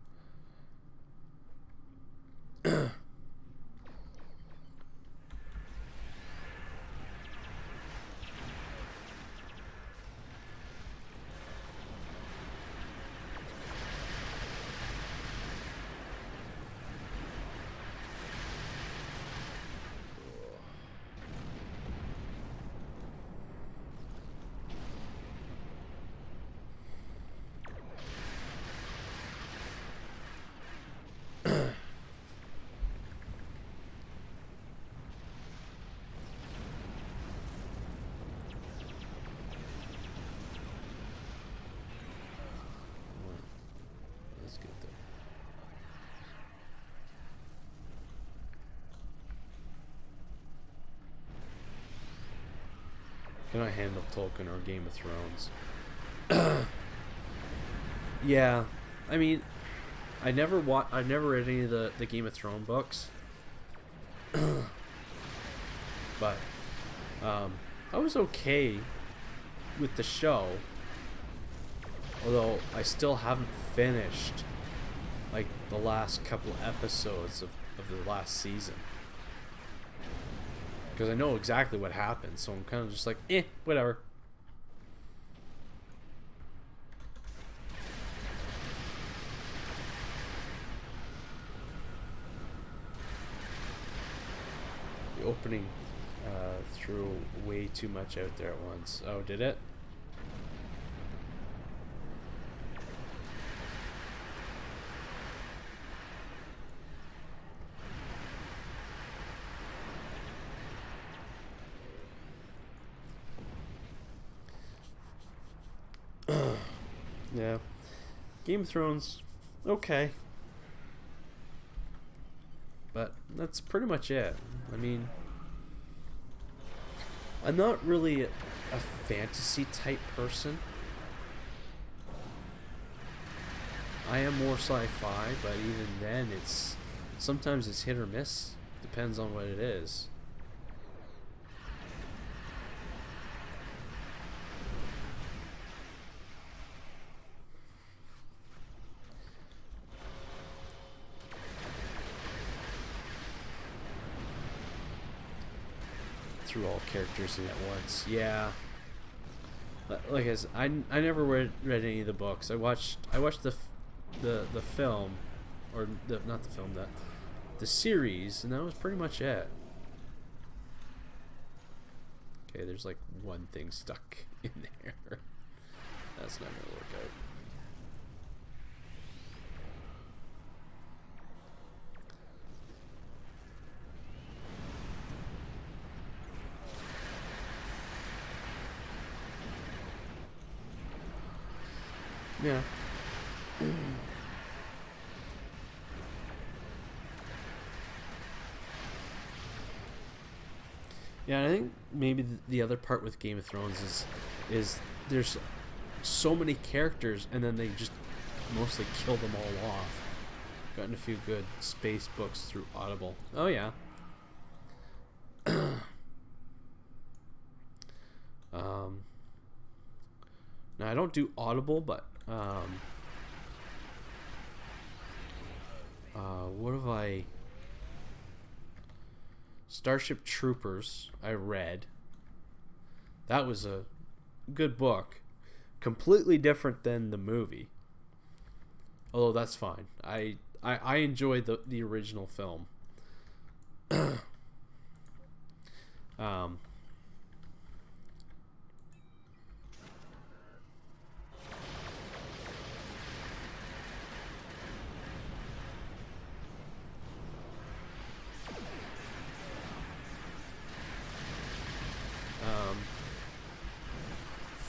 Let's get there. Can I handle Tolkien or Game of Thrones? Yeah, I mean, I never read any of the Game of Thrones books, but I was okay with the show. Although I still haven't finished like the last couple episodes of the last season, because I know exactly what happened, so I'm kind of just like, whatever. The opening threw way too much out there at once. Oh, did it? Yeah. Game of Thrones, okay. But that's pretty much it. I mean, I'm not really a fantasy type person. I am more sci-fi, but even then sometimes it's hit or miss. Depends on what it is. Through all characters in at once. Yeah. Like I said, I never read any of the books. I watched the film, or not the film, the series, and that was pretty much it. Okay, there's like one thing stuck in there. That's not gonna work out. Yeah. Yeah, I think maybe the other part with Game of Thrones is there's so many characters, and then they just mostly kill them all off. Gotten a few good space books through Audible. Oh yeah. Now I don't do Audible, but what have I? Starship Troopers, I read. That was a good book. Completely different than the movie. Although that's fine. I enjoyed the original film.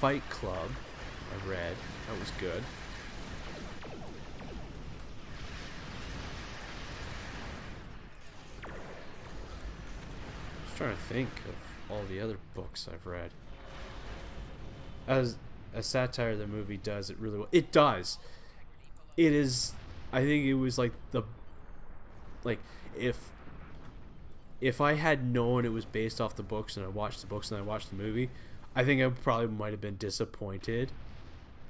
Fight Club. I read. That was good. I'm just trying to think of all the other books I've read. As a satire the movie does it really well. It does. It is. I think it was like if I had known it was based off the books and I watched the books and I watched the movie, I think I probably might have been disappointed.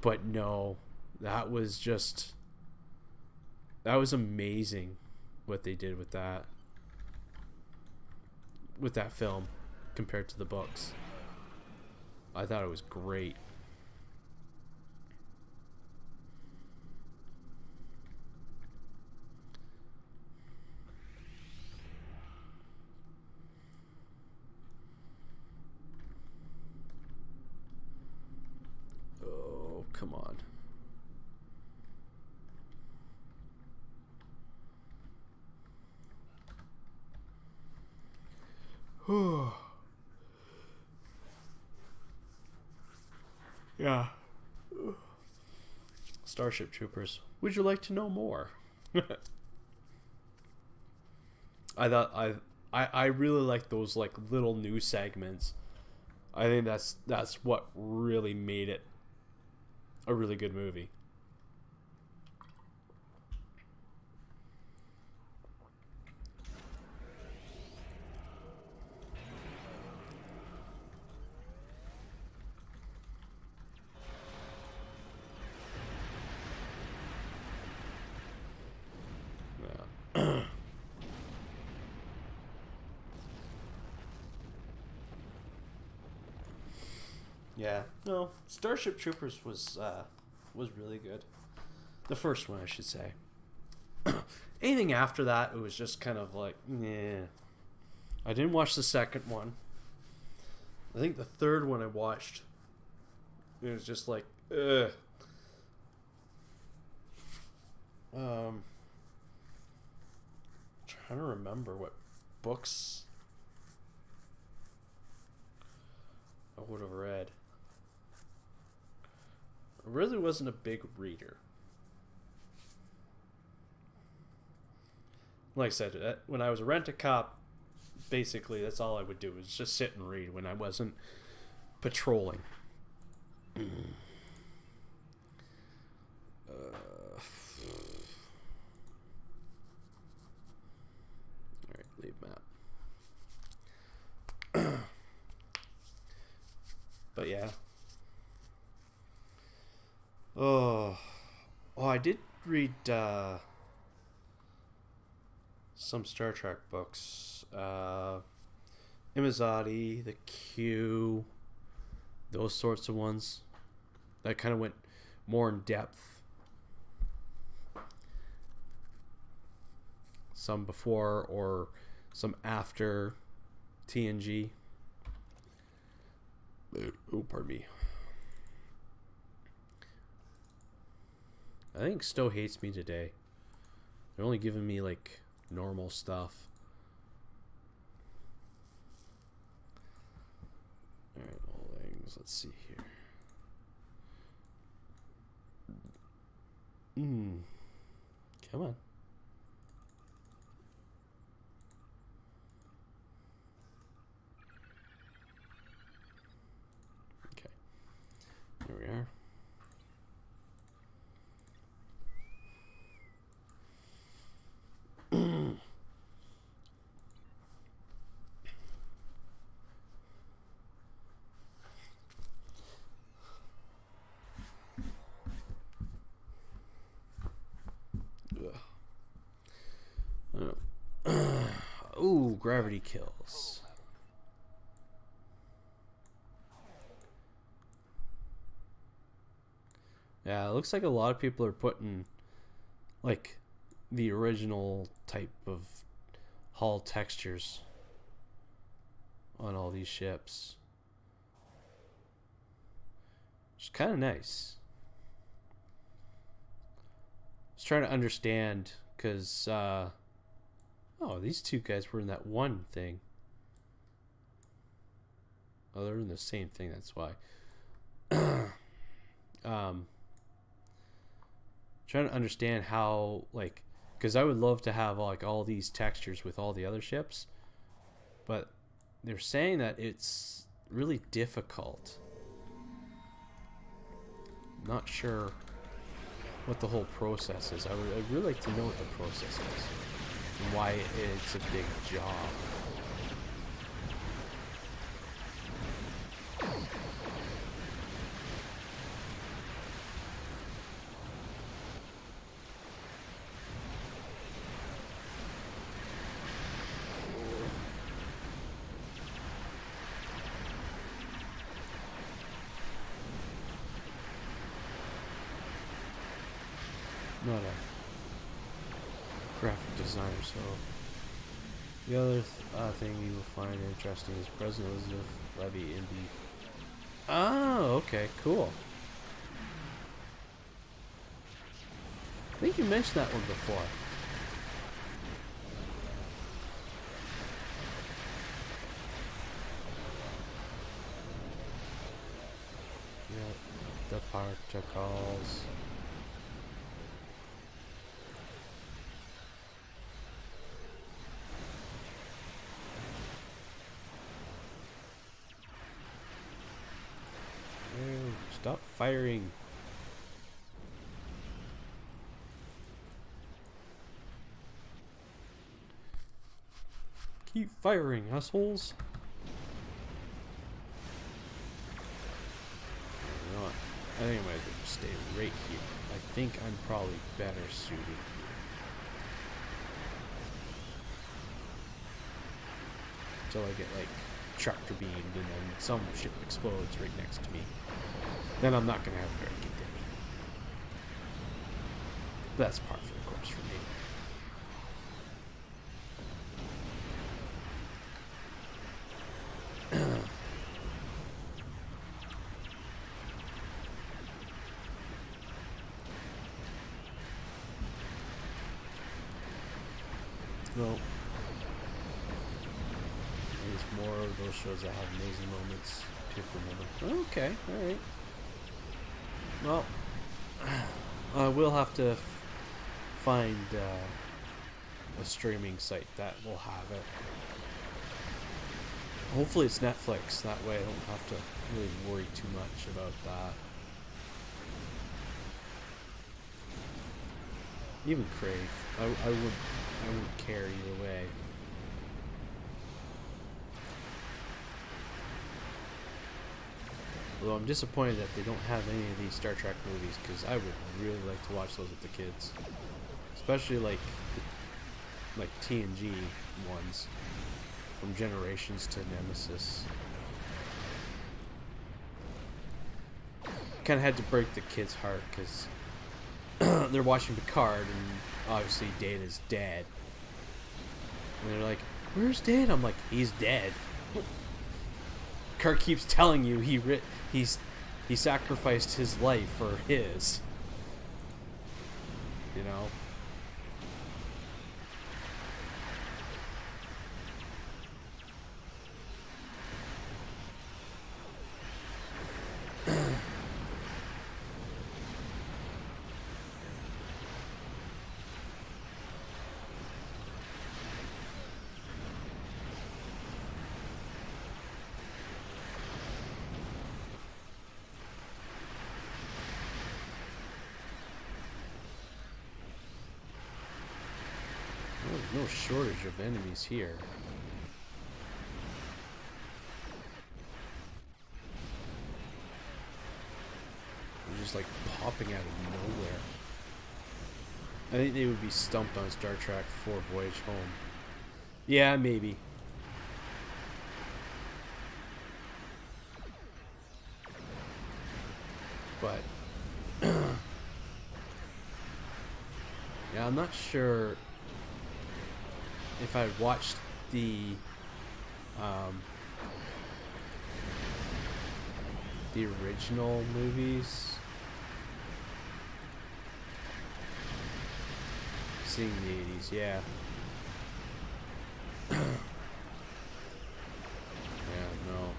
But no, that was amazing what they did with that film compared to the books. I thought it was great. Oh, come on. Yeah. Starship Troopers. Would you like to know more? I really like those like little news segments. I think that's what really made it a really good movie. Yeah. Yeah. No, Starship Troopers was really good. The first one, I should say. Anything after that, it was just kind of like, yeah. I didn't watch the second one. I think the third one I watched, it was just like, ugh. Trying to remember what books I would have read. I really wasn't a big reader. Like I said, when I was a rent-a-cop, basically that's all I would do was just sit and read when I wasn't patrolling. Alright, leave map. But yeah. Oh, I did read some Star Trek books. Imazadi, The Q, those sorts of ones. That kind of went more in depth. Some before or some after TNG. Oh, pardon me. I think Stowe hates me today. They're only giving me like normal stuff. Alright, all things. Let's see here. Come on. Okay. There we are. Ooh, gravity kills. Yeah, it looks like a lot of people are putting like the original type of hull textures on all these ships. It's kind of nice. I was trying to understand because oh, these two guys were in that one thing. Oh, they're in the same thing, that's why. um, trying to understand how, like, because I would love to have like all these textures with all the other ships, but they're saying that it's really difficult. Not sure what the whole process is. I'd really like to know what the process is and why it's a big job. Not a graphic designer, so the other thing you will find interesting is President Elizabeth Levy in the... Oh, okay, cool. I think you mentioned that one before. Yeah, the particles. Stop firing. Keep firing, assholes. You know what? I think I might as well just stay right here. I think I'm probably better suited here. Until I get like tractor beamed and then some ship explodes right next to me. Then I'm not gonna have a very good day. That's par for the course for me. Well, there's more of those shows that have amazing moments to remember. Okay, alright. Well, I will have to find a streaming site that will have it. Hopefully it's Netflix, that way I don't have to really worry too much about that. Even Crave, I wouldn't care either way. Although I'm disappointed that they don't have any of these Star Trek movies, because I would really like to watch those with the kids, especially like TNG ones, from Generations to Nemesis. Kind of had to break the kids' heart because they're watching Picard and obviously Data's dead, and they're like, "Where's Data?" I'm like, "He's dead." Picard keeps telling you he sacrificed his life for his. You know. No shortage of enemies here. They're just like popping out of nowhere. I think they would be stumped on Star Trek 4 Voyage Home. Yeah, maybe. But yeah, I'm not sure if I watched the original movies, seeing the 80s, yeah. Yeah, no.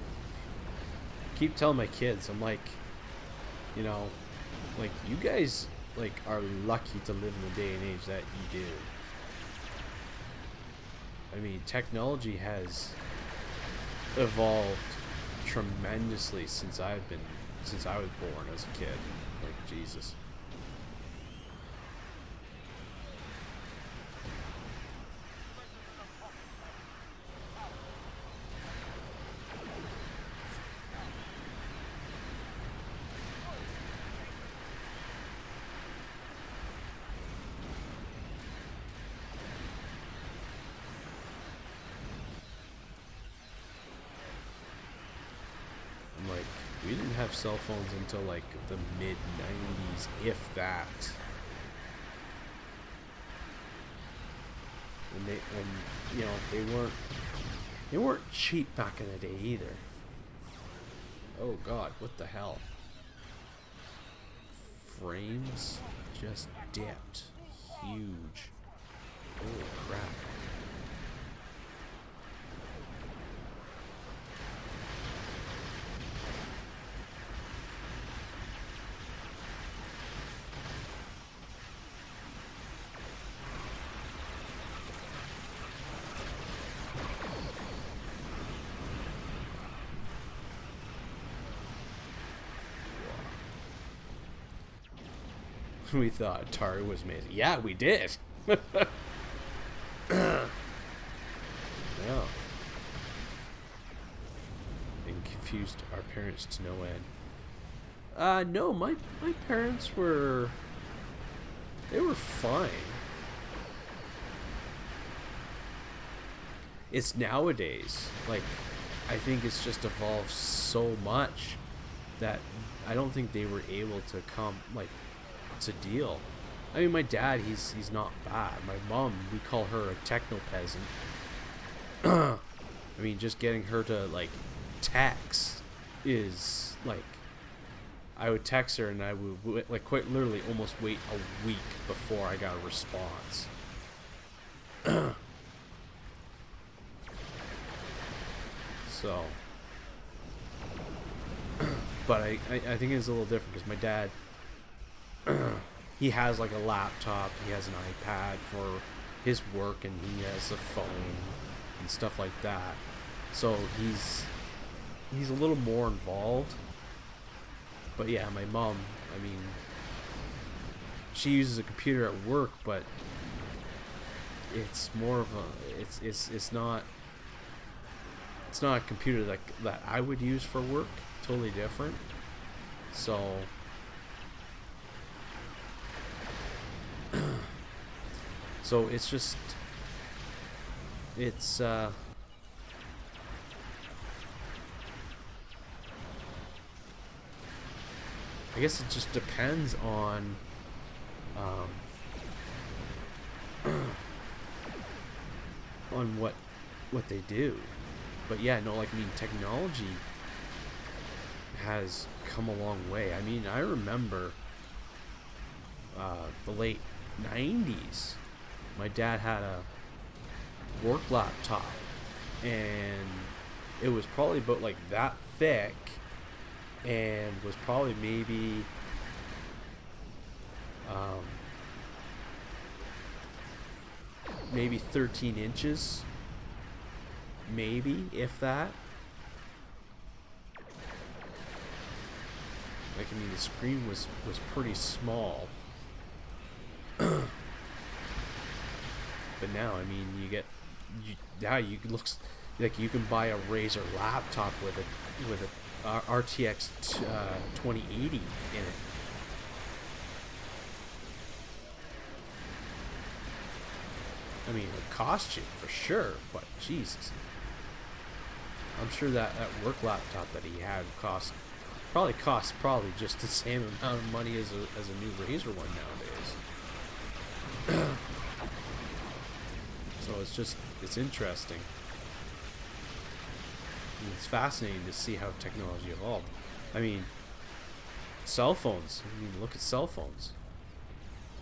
Keep telling my kids, I'm like, you know, like you guys like are lucky to live in the day and age that you do. I mean, technology has evolved tremendously since I was born as a kid. Like Jesus. I'm like, we didn't have cell phones until like the mid 90s, if that. And you know, they weren't cheap back in the day either. Oh God, what the hell? Frames just dipped. Huge. Holy crap. We thought Atari was amazing. Yeah, we did. Yeah. And confused our parents to no end. No, my parents were... They were fine. It's nowadays, like, I think it's just evolved so much that I don't think they were able to to deal. I mean, my dad, he's not bad. My mom, we call her a techno peasant. I mean, just getting her to like text is like, I would text her and I would like quite literally almost wait a week before I got a response. So, but I think it's a little different because my dad, he has like a laptop, he has an iPad for his work, and he has a phone and stuff like that. So he's a little more involved. But yeah, my mom, I mean, she uses a computer at work, but it's more of a it's not a computer that I would use for work. Totally different. So it's just I guess it just depends on on what they do. But yeah, no, like, I mean, technology has come a long way. I mean, I remember the late 90s. My dad had a work laptop, and it was probably about like that thick, and was probably maybe maybe 13 inches, maybe, if that. Like, I mean, the screen was pretty small. But now, I mean, you looks like you can buy a Razer laptop with a RTX 2080 in it. I mean, it costs you for sure, but Jesus, I'm sure that work laptop that he had costs probably just the same amount of money as a new Razer one nowadays. So it's interesting. And it's fascinating to see how technology evolved. I mean, cell phones. I mean, look at cell phones.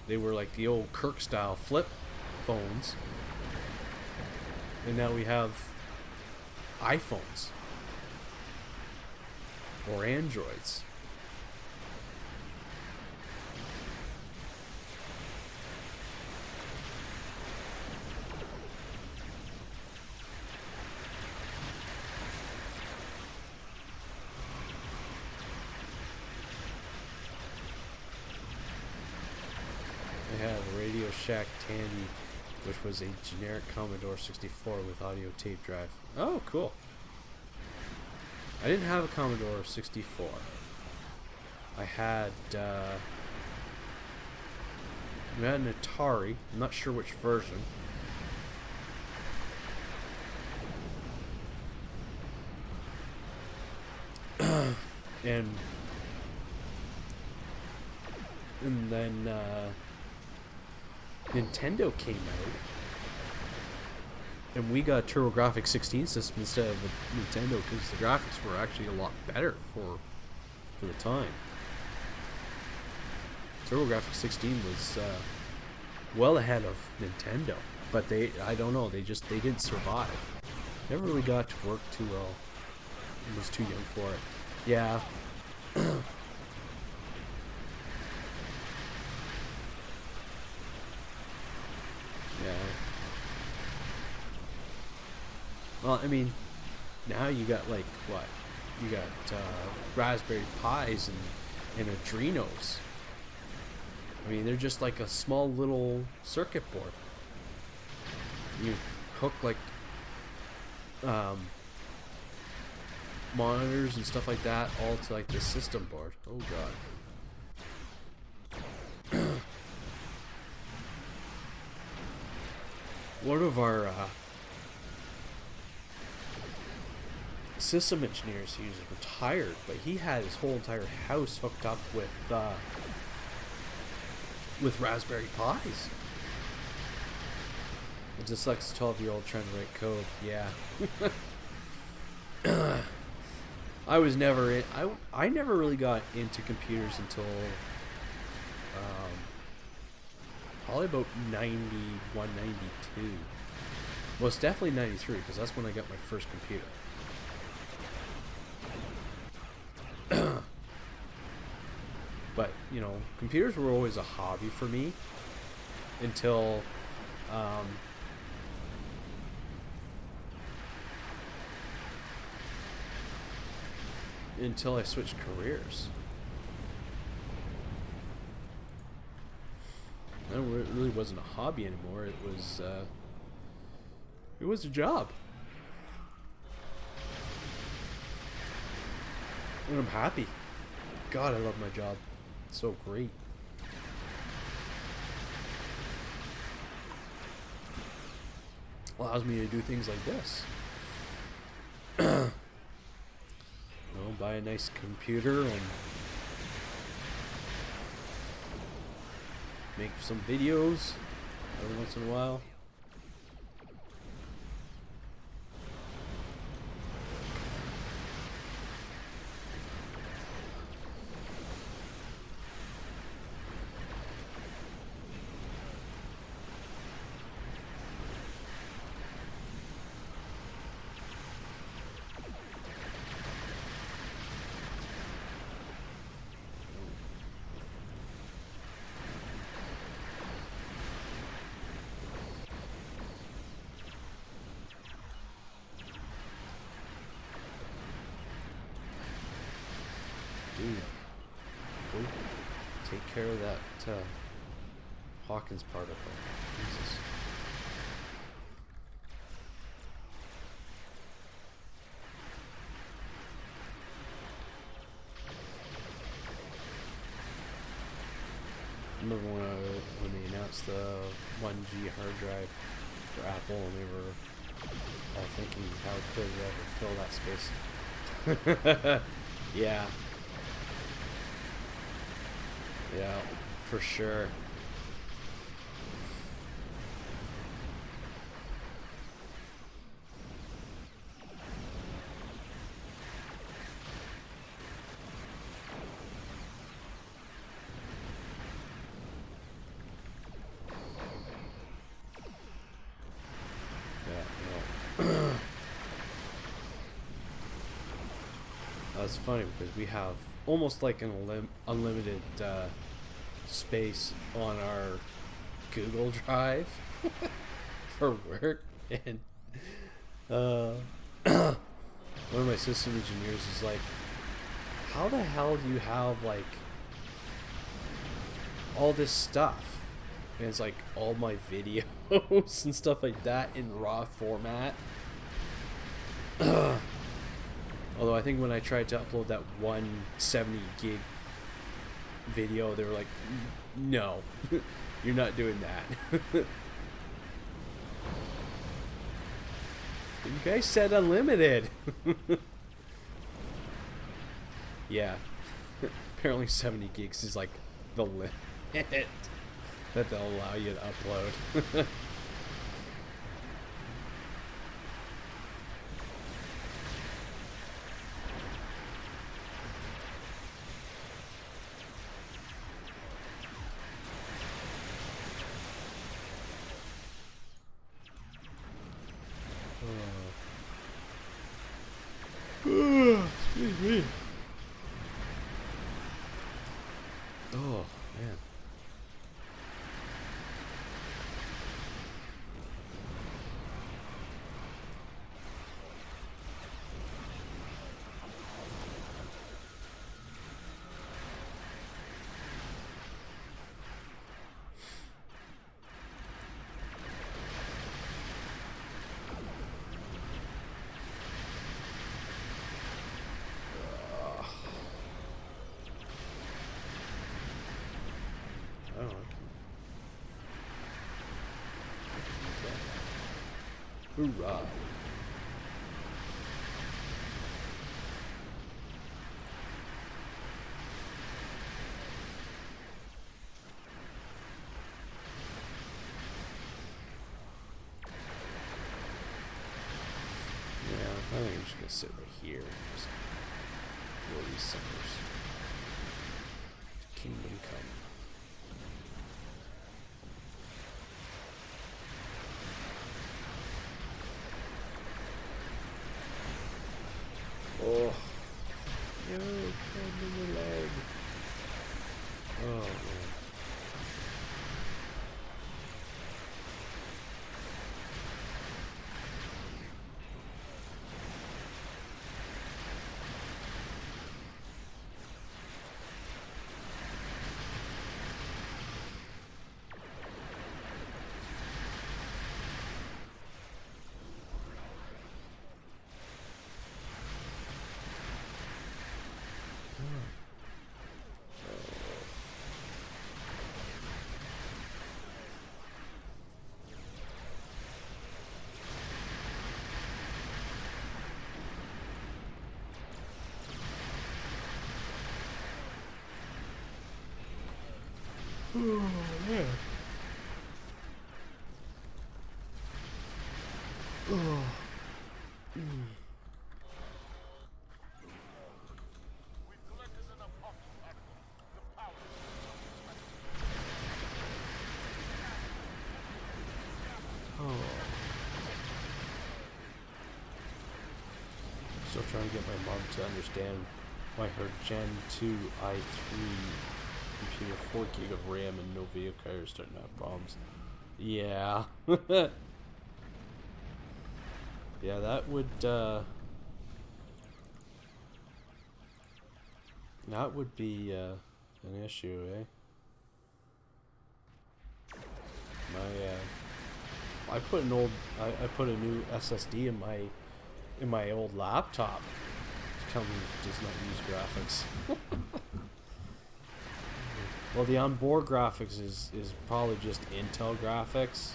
They were like the old Kirk style flip phones, and now we have iPhones or Androids. had a Radio Shack Tandy, which was a generic Commodore 64 with audio tape drive. Oh, cool. I didn't have a Commodore 64. I had an Atari. I'm not sure which version. and then Nintendo came out, and we got a TurboGrafx 16 system instead of a Nintendo because the graphics were actually a lot better for the time. TurboGrafx 16 was well ahead of Nintendo, but I don't know, they didn't survive. Never really got to work too well. I was too young for it. Yeah. Yeah. Well, I mean, now you got like what? You got Raspberry Pis and Adrenos. I mean, they're just like a small little circuit board. You hook like monitors and stuff like that all to like the system board. Oh god. One of our system engineers, he was retired, but he had his whole entire house hooked up with Raspberry Pis. A dyslexic 12-year-old trying to write code. Yeah. I was never in. I never really got into computers until probably about 91, 92. Well, it's definitely 93 because that's when I got my first computer. But, you know, computers were always a hobby for me until I switched careers. It really wasn't a hobby anymore. It was a job. And I'm happy. God, I love my job. It's so great. Allows me to do things like this. Buy a nice computer and make some videos every once in a while. Dude, go take care of that Hawkins particle. Jesus. I remember when they announced the 1G hard drive for Apple, and they were all thinking, how could we ever fill that space? Yeah. Yeah, for sure. That's funny because we have almost like an unlimited space on our Google Drive for work, and one of my system engineers is like, how the hell do you have like all this stuff And it's like all my videos and stuff like that in raw format. Although I think when I tried to upload that 170 gig video, they were like, no, you're not doing that. You guys said unlimited. Yeah. Apparently 70 gigs is like the limit that they'll allow you to upload. Excuse me. Oh, man. Oh, I can use that. Hoorah. Yeah, I think I'm just gonna sit right here. Just roll these suckers. Kingdom come. Oh. No, come in the leg. Oh, man. Oh, man. Oh. We've collected enough artifacts to power Oh. Still trying to get my mom to understand why her Gen 2 i3 computer 4 gig of RAM and no video card are starting to have problems. Yeah. Yeah, that would be an issue, eh? I put I put a new SSD in my old laptop. Tell me it does not use graphics. Well, the onboard graphics is probably just Intel graphics.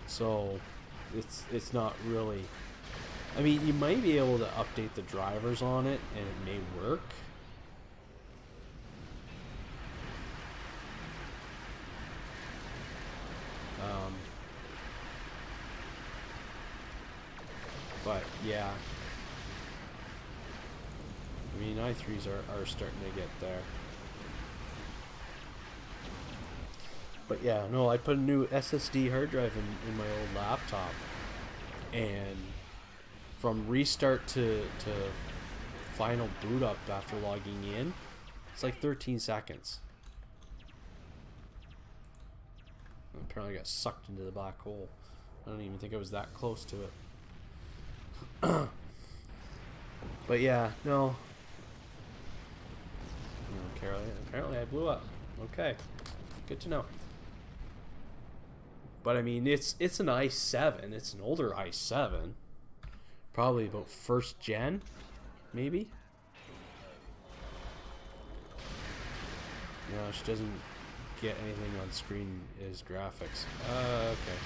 So it's not really. I mean, you might be able to update the drivers on it, and it may work. But yeah, I mean, i3s are starting to get there. But yeah, no, I put a new SSD hard drive in my old laptop, and from restart to final boot up after logging in, it's like 13 seconds. Apparently I got sucked into the black hole. I don't even think I was that close to it. But yeah, no. Apparently I blew up. Okay. Good to know. But I mean, it's an i7. It's an older i7. Probably about first gen, maybe. No, she doesn't get anything on screen as graphics. Okay.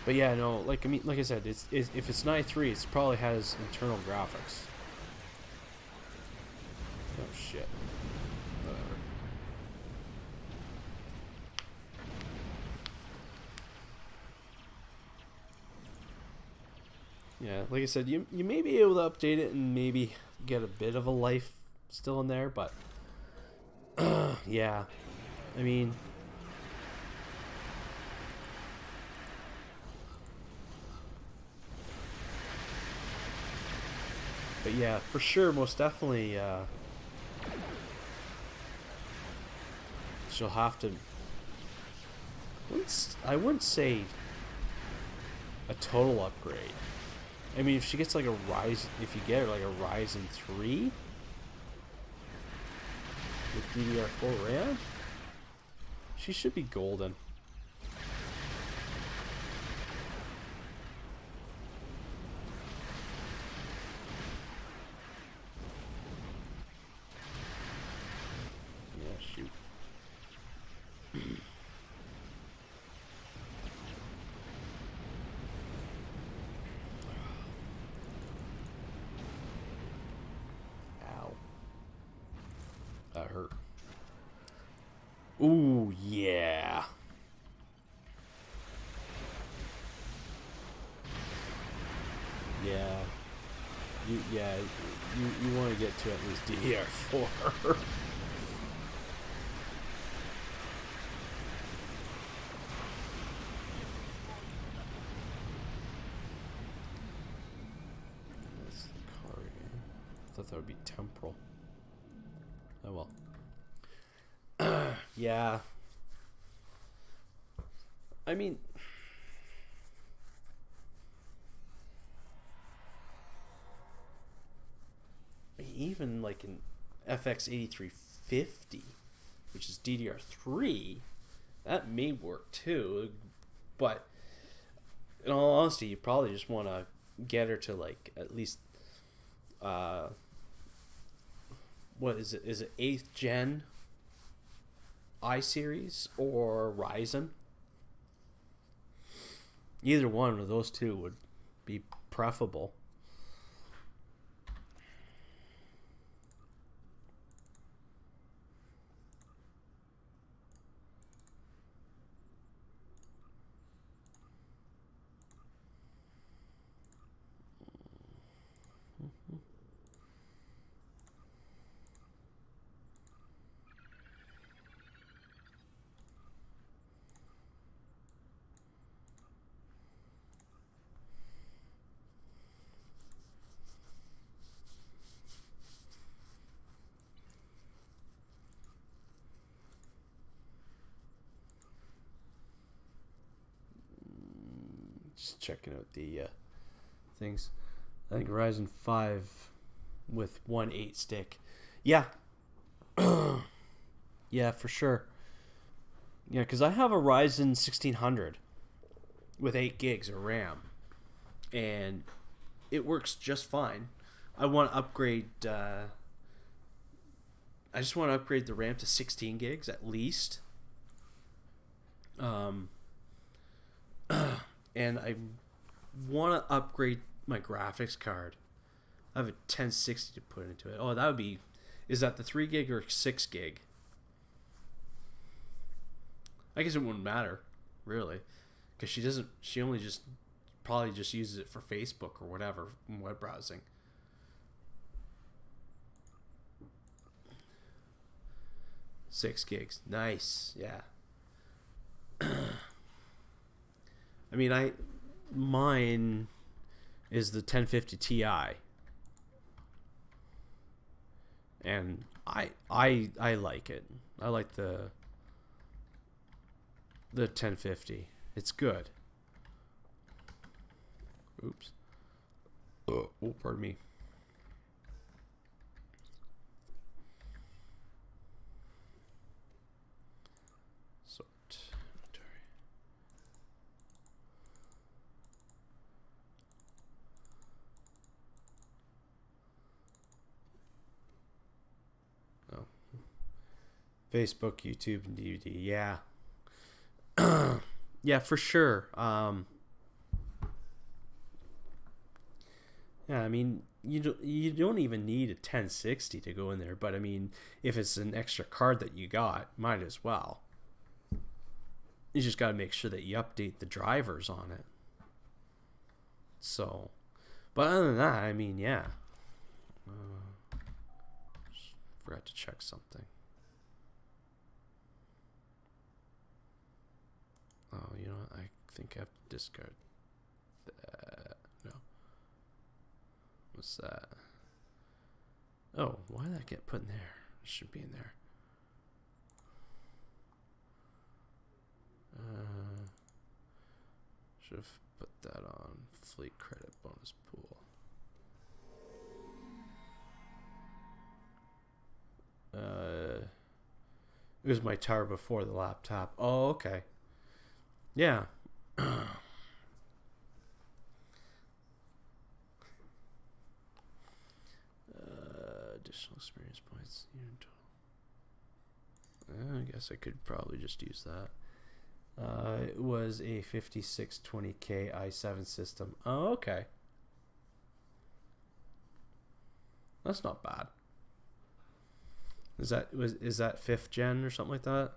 But yeah, no, like I mean, like I said, it's if it's an i3, it probably has internal graphics. Oh shit. Whatever. Yeah, like I said, you may be able to update it and maybe get a bit of a life still in there, but yeah, I mean, but yeah, for sure, most definitely, she'll have to. I wouldn't say a total upgrade. I mean, if she gets like a Ryzen, if you get her like a Ryzen 3 with DDR4 RAM, she should be golden. Yeah, shoot. Ow. That hurt. Ooh, yeah. Yeah. You want to get to at least DDR4. That's the car again. I thought that would be temporal. Oh well. Yeah. I mean, even like an FX 8350, which is DDR3, that may work too. But in all honesty, you probably just want to get her to like at least, what is it? Is it 8th gen I series or Ryzen? Either one of those two would be preferable. Just checking out the things. I think Ryzen 5 with 1.8 stick. Yeah. Yeah, for sure. Yeah, because I have a Ryzen 1600 with 8 gigs of RAM, and it works just fine. I want to upgrade. I just want to upgrade the RAM to 16 gigs at least. And I want to upgrade my graphics card. I have a 1060 to put into it. Oh, that would be. Is that the 3 gig or 6 gig? I guess it wouldn't matter, really, because she doesn't. She only just probably just uses it for Facebook or whatever web browsing. 6 gigs, nice, yeah. I mean, mine is the 1050 Ti, and I like it. I like the 1050. It's good. Oops. Oh, pardon me. Facebook, YouTube, and DVD. Yeah. Yeah, for sure. Yeah, I mean, you don't even need a 1060 to go in there, but I mean, if it's an extra card that you got, might as well. You just got to make sure that you update the drivers on it. So, but other than that, I mean, yeah. Just forgot to check something. Oh, you know what? I think I have to discard that. No. What's that? Oh, why did that get put in there? It should be in there. Should have put that on fleet credit bonus pool. It was my tower before the laptop. Oh, okay. Yeah. Additional experience points. I guess I could probably just use that. It was a 5620K i7 system. Oh, okay. That's not bad. Is that 5th gen or something like that?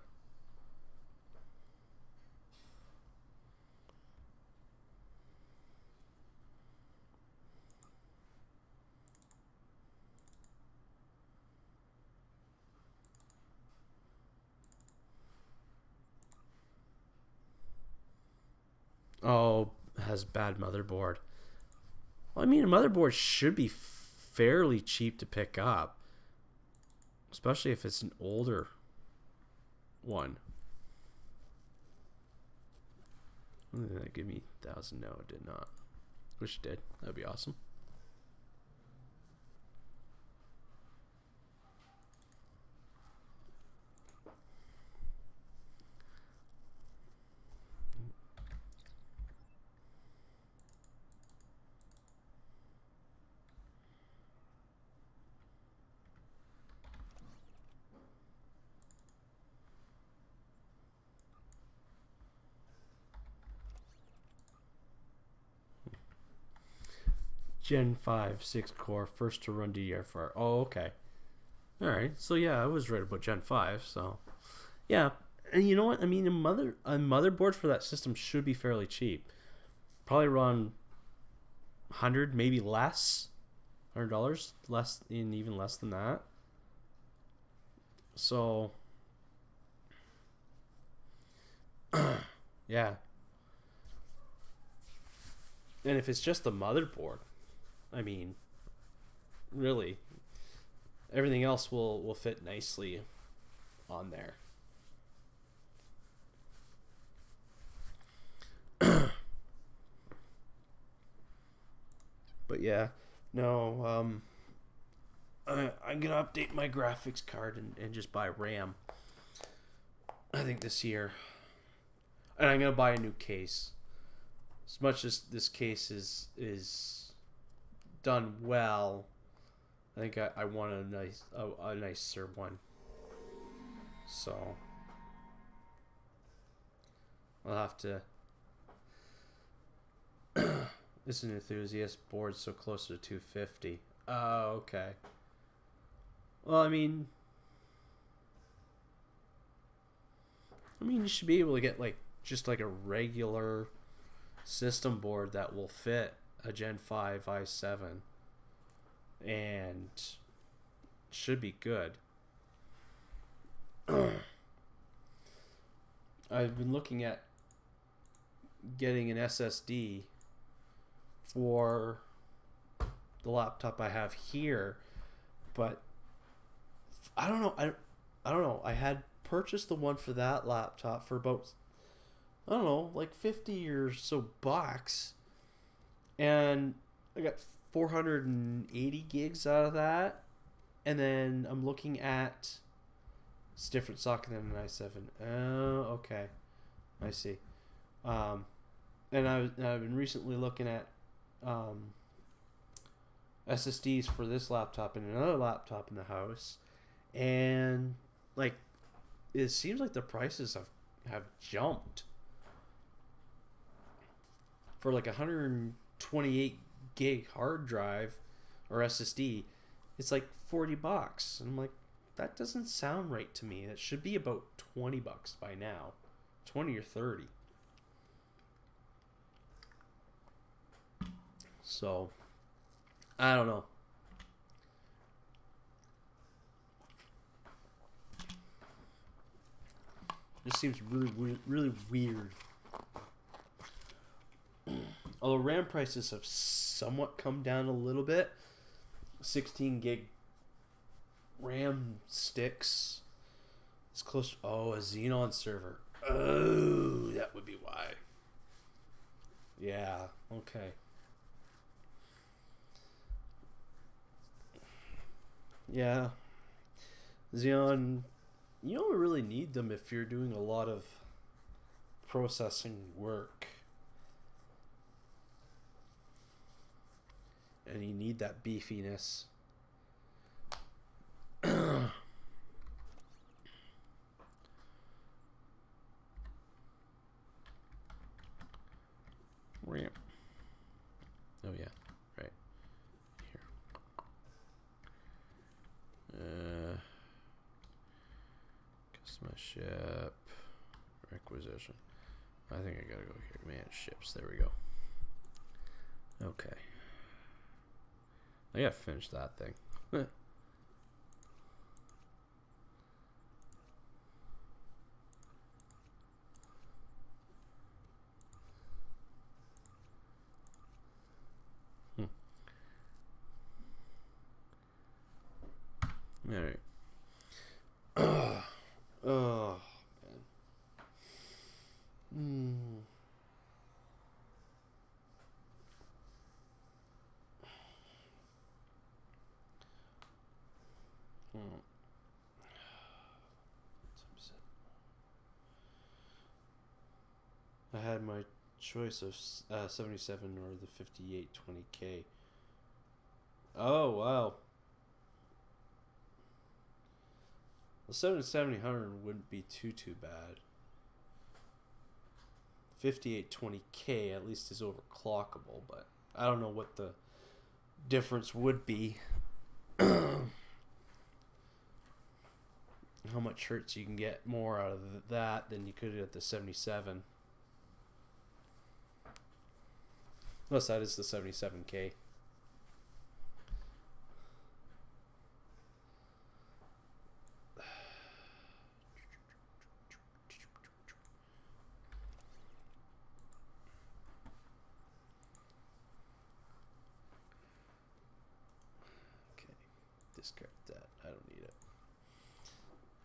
Oh, has bad motherboard. Well, I mean, a motherboard should be fairly cheap to pick up, especially if it's an older one. Did that give me 1,000? No, it did not. Wish it did. That'd be awesome. Gen 5, 6 core, first to run DDR4. Oh, okay. Alright, so yeah, I was right about Gen 5, so yeah. And you know what? I mean, a motherboard for that system should be fairly cheap. Probably around 100, maybe less. $100, less, and even less than that. So yeah. And if it's just the motherboard, I mean, really, everything else will fit nicely on there. But yeah, no, I'm gonna update my graphics card and just buy RAM. I think this year, and I'm gonna buy a new case. As much as this case is done well, I think I want a nicer one. So I'll have to. This is an enthusiast board, so closer to 250. Oh, okay. Well, I mean, you should be able to get just like a regular system board that will fit a Gen 5 i7 and should be good. I've been looking at getting an SSD for the laptop I have here, but I don't know. I don't know. I had purchased the one for that laptop for about, I don't know, like 50 or so bucks, and I got 480 gigs out of that. And then I'm looking at, it's different socket than an i7. Oh, okay, I see. And I've been recently looking at SSDs for this laptop and another laptop in the house, and like it seems like the prices have jumped for like 128 gig hard drive or SSD. It's like $40, and I'm like, that doesn't sound right to me. It should be about $20 by now, 20 or 30. So I don't know. It seems really weird. Although RAM prices have somewhat come down a little bit, 16 gig RAM sticks. It's close. Oh, a Xenon server. Oh, that would be why. Yeah. Okay. Yeah. Xeon. You don't really need them if you're doing a lot of processing work. And you need that beefiness. Ramp. Oh yeah, right here. Customer ship requisition. I think I gotta go here. Man, ships. There we go. Okay. I gotta finish that thing. All right. Oh man. I had my choice of 77 or the 5820K. Oh wow. The 7700 wouldn't be too bad. 5820K at least is overclockable, but I don't know what the difference would be. How much hertz you can get more out of that than you could at the 77. Plus that is the 77K. Discard that. I don't need it.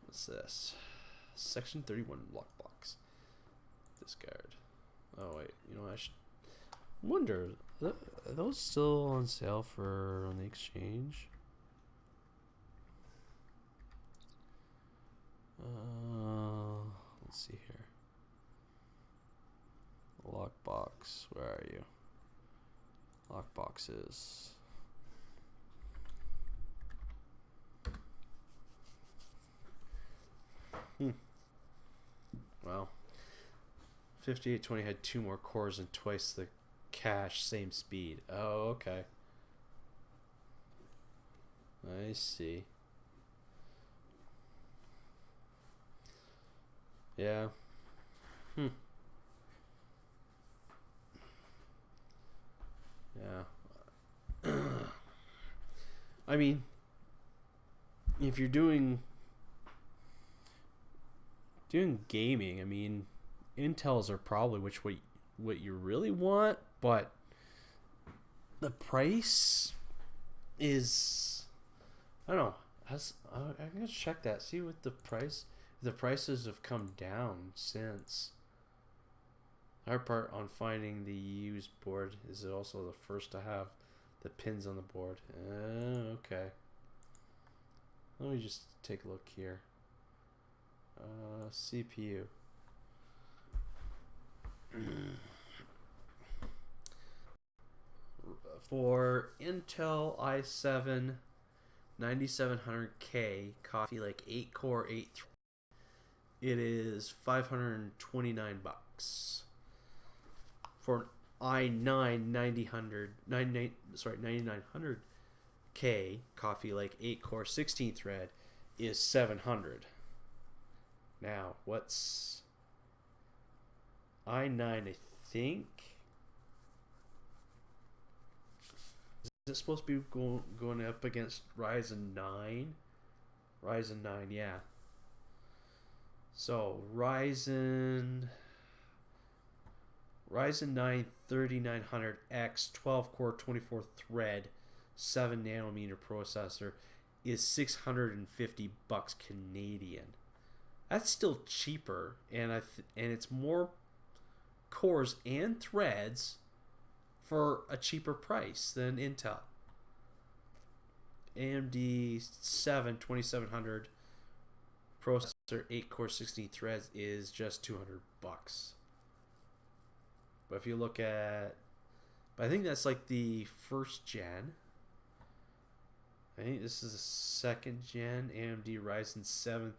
What's this? Section 31 lockbox. Discard. Oh wait, you know I should wonder. Are those still on sale for on the exchange? Let's see here. Lockbox. Where are you? Lockboxes. Wow. 5820 had 2 more cores and twice the cache, same speed. Oh, okay. I see. Yeah. Yeah. I mean, if you're doing gaming, I mean, Intels are probably what you really want, but the price is, I don't know. I'm gonna check that. See what the prices have come down since. Our part on finding the used board is also the first to have the pins on the board. Okay. Let me just take a look here. CPU. For Intel i7 9700K, Coffee Lake 8 core 8 it is $529 for an i9 9900K Coffee Lake 8-core 16 thread is $700. Now, what's i9? I think is it supposed to be going up against Ryzen 9? Ryzen 9, yeah. So Ryzen 9 3900X 12 core 24 thread 7 nanometer processor is $650 Canadian. That's still cheaper, and and it's more cores and threads for a cheaper price than Intel. AMD 2700 processor 8 core 16 threads is just $200. But if you look at, but I think that's like the first gen. I think this is the second gen AMD Ryzen 7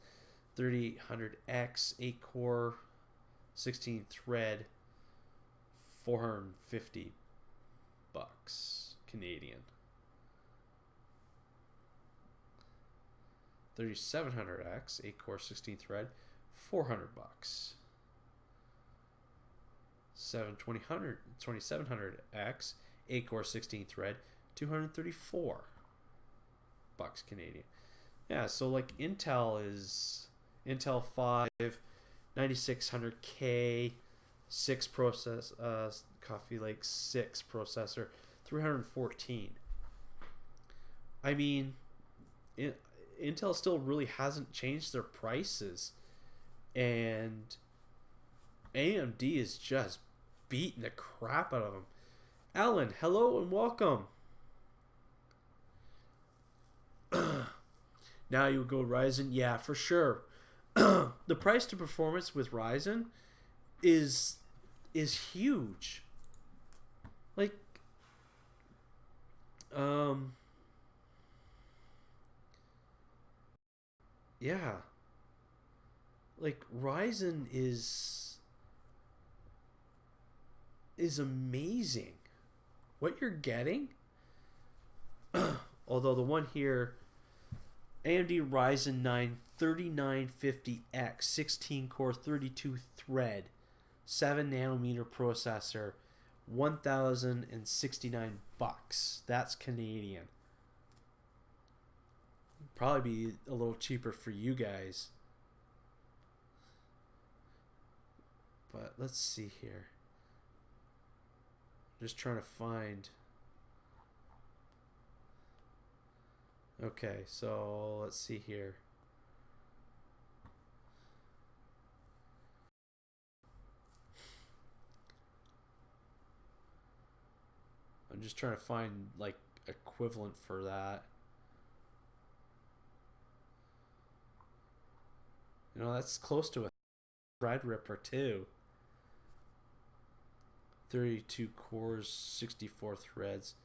3800X 8 core 16 thread, $450 Canadian. 3700X 8 core 16 thread, $400. 2700X 8 core 16 thread, $234 Canadian. Yeah, so like Intel 5 9600K 6 Coffee Lake 6 processor, $314. I mean, Intel still really hasn't changed their prices, and AMD is just beating the crap out of them. Alan, hello and welcome. Now you go Ryzen, yeah, for sure. The price to performance with Ryzen is huge. Like, yeah, like Ryzen is amazing. What you're getting, although the one here, AMD Ryzen 9 3950X 16 core 32 thread 7 nanometer processor, $1,069. That's Canadian. Probably be a little cheaper for you guys. But let's see here. Just trying to find. Okay, so let's see here. I'm just trying to find like equivalent for that. You know, that's close to a Threadripper too. 32 cores, 64 threads.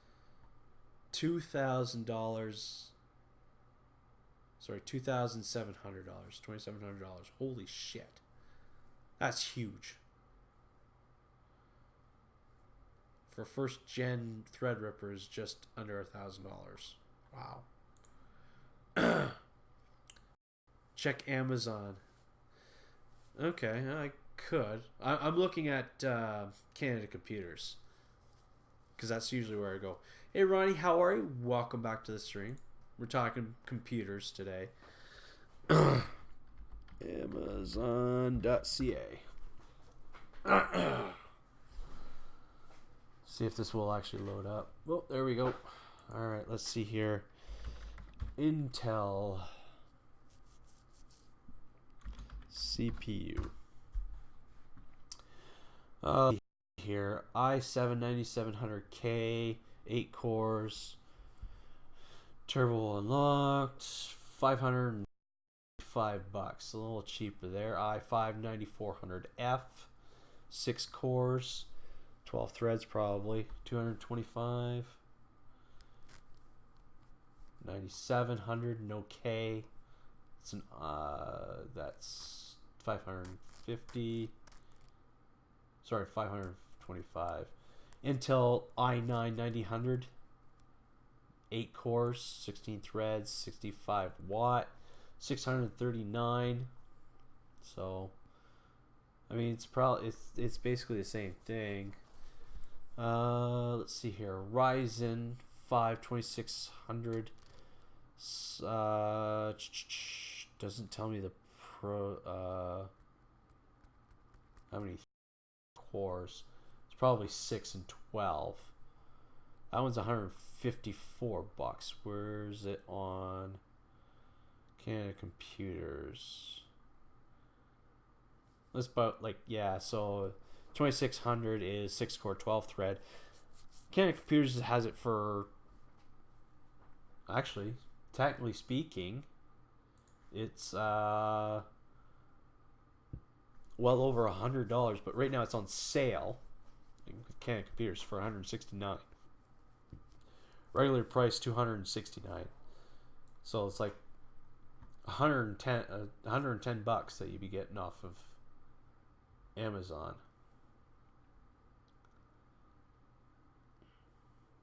$2,000. Sorry, $2,700. $2,700. Holy shit. That's huge. For first gen Threadripper is just under $1,000. Wow. Check Amazon. Okay, I could. I'm looking at Canada Computers, because that's usually where I go. Hey Ronnie, how are you? Welcome back to the stream. We're talking computers today. Amazon.ca. See if this will actually load up. Well, there we go. Alright, let's see here. Intel CPU. Here, i7 9700K, 8 cores, turbo unlocked, $505, a little cheaper there. i5 9400F, 6 cores, 12 threads probably, $225. 9700 no K. It's an that's 550. Sorry, 525. Intel i9 9000, 8 cores, 16 threads, 65 watt, 639. So, I mean, it's basically the same thing. Let's see here. Ryzen 5 2600. Doesn't tell me the how many cores. It's probably 6 and 12. That one's $154. Where's it on Canada Computers? That's about like, yeah, so 2600 is 6 core 12 thread. Canada Computers has it for, actually, technically speaking, it's well over $100, but right now it's on sale with Canada Computers for $169. Regular price $269. So it's like $110 that you'd be getting off of Amazon.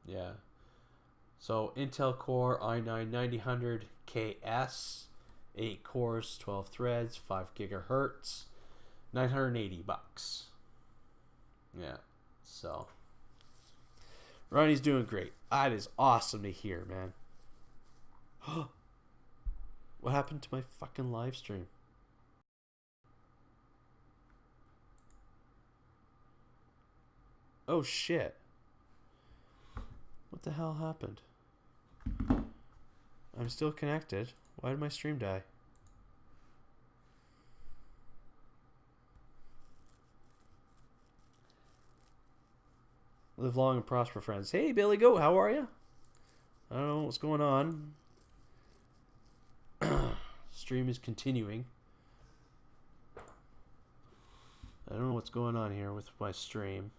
Yeah. So Intel Core i9 9000 KS, 8 cores, 12 threads, 5 gigahertz, $980. Yeah. So Ronnie's doing great. That is awesome to hear, man. What happened to my fucking live stream? Oh shit. What the hell happened? I'm still connected. Why did my stream die? Live long and prosper, friends. Hey, Billy Goat, how are you? I don't know what's going on. Stream is continuing. I don't know what's going on here with my stream.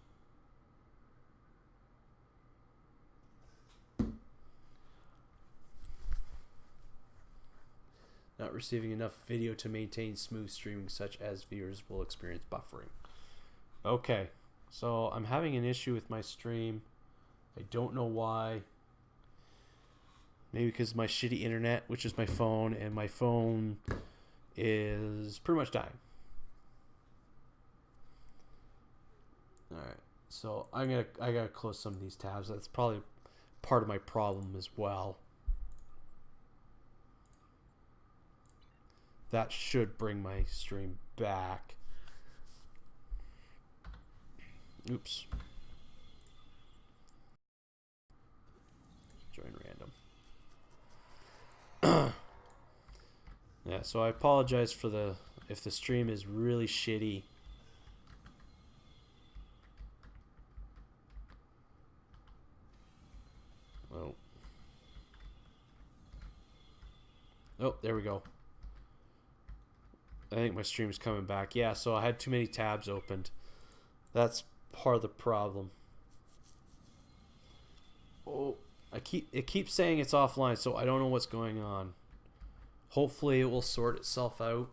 Not receiving enough video to maintain smooth streaming, such as viewers will experience buffering. Okay, so I'm having an issue with my stream. I don't know why. Maybe because of my shitty internet, which is my phone, and my phone is pretty much dying. Alright, so I gotta close some of these tabs. That's probably part of my problem as well. That should bring my stream back. Oops. Join random. Yeah, so I apologize for if the stream is really shitty. Oh. Oh, there we go. I think my stream's coming back. Yeah, so I had too many tabs opened. That's part of the problem. Oh, it keeps saying it's offline, so I don't know what's going on. Hopefully it will sort itself out.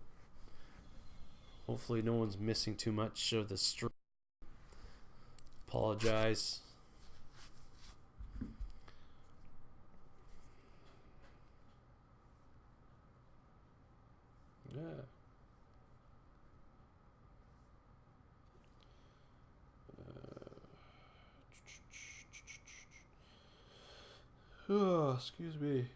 Hopefully no one's missing too much of the stream. Apologize. Yeah. Oh, excuse me.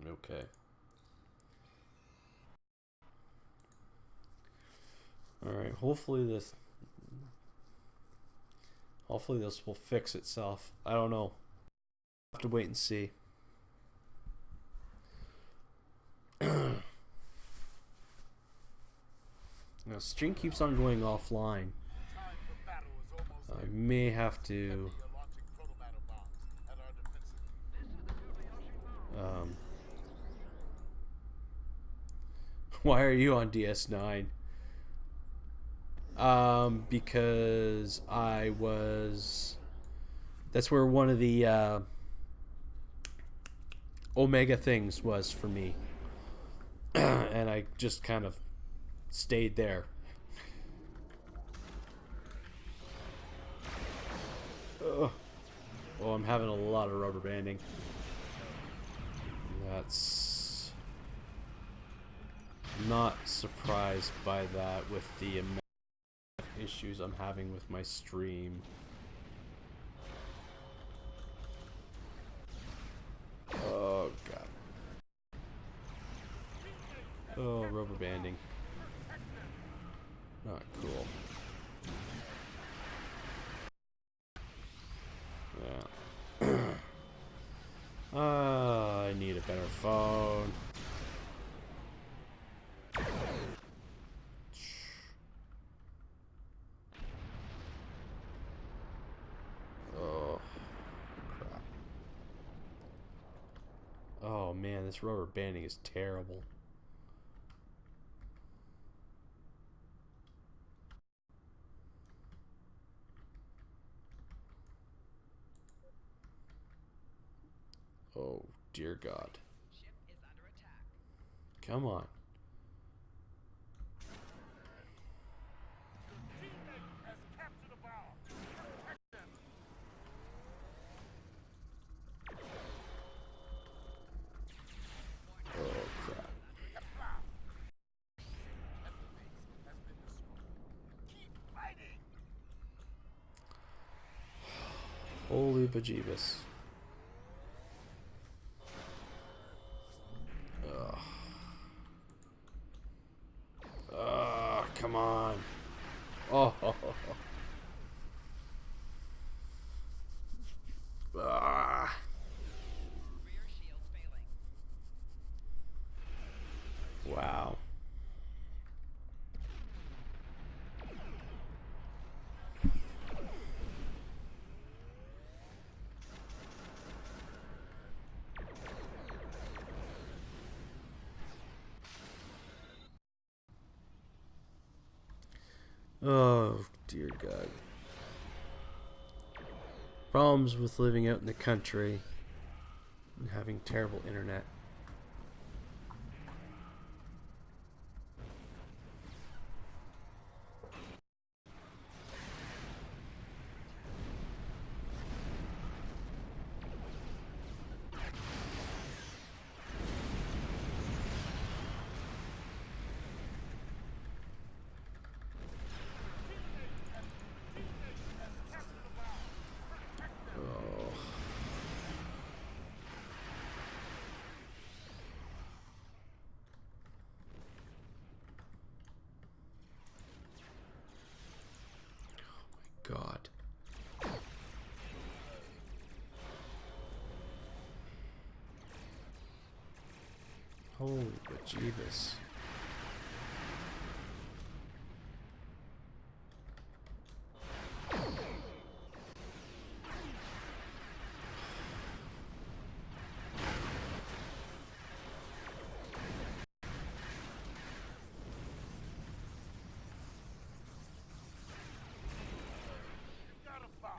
Okay. All right. Hopefully this will fix itself. I don't know. I'll have to wait and see. Now, stream keeps on going offline. I may have to why are you on DS9? Because I was. That's where one of the Omega things was for me, and I just kind of stayed there. Ugh. Oh, I'm having a lot of rubber banding. That's not surprised by that with the amount of issues I'm having with my stream. Oh god. Oh, rubber banding. Not cool. Yeah. I need a better phone. Oh, crap. Oh man, this rubber banding is terrible. Oh, dear God. Come on. Teammate has captured a bomb. Protect them. Oh, crap. Has been destroyed. Keep fighting. Holy bejeebus. Ugh. Come on. Oh. Ah. Wow. Oh, dear God. Problems with living out in the country and having terrible internet. Oh. God. Holy bejeebus. You've got a bomb.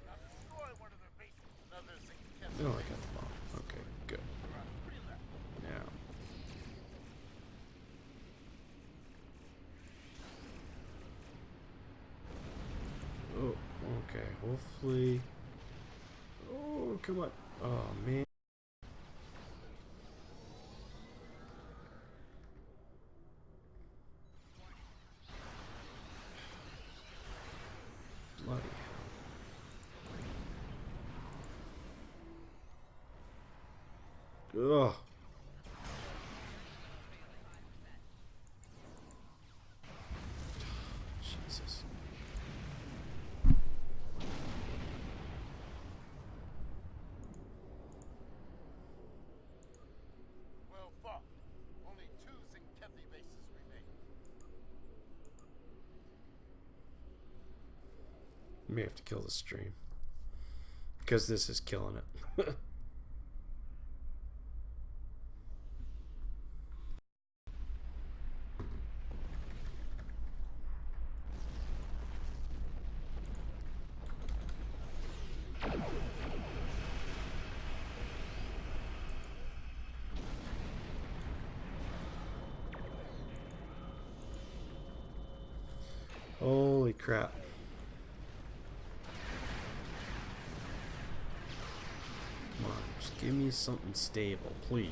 Now destroy one of their bases. Another thing you can't Oh, I got the bomb. Okay, good. Now. Oh, okay. Hopefully. Oh, come on. Oh, man. Bloody hell. Ugh. Jesus. Well fought. Only 2 Zinkethi bases remain. May have to kill the stream. Because this is killing it. Holy crap. Come on, just give me something stable, please.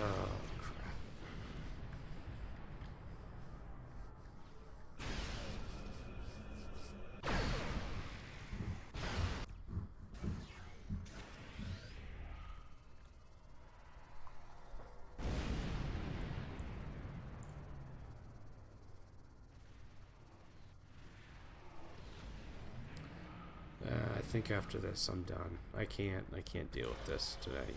Oh, crap. I think after this I'm done. I can't deal with this tonight.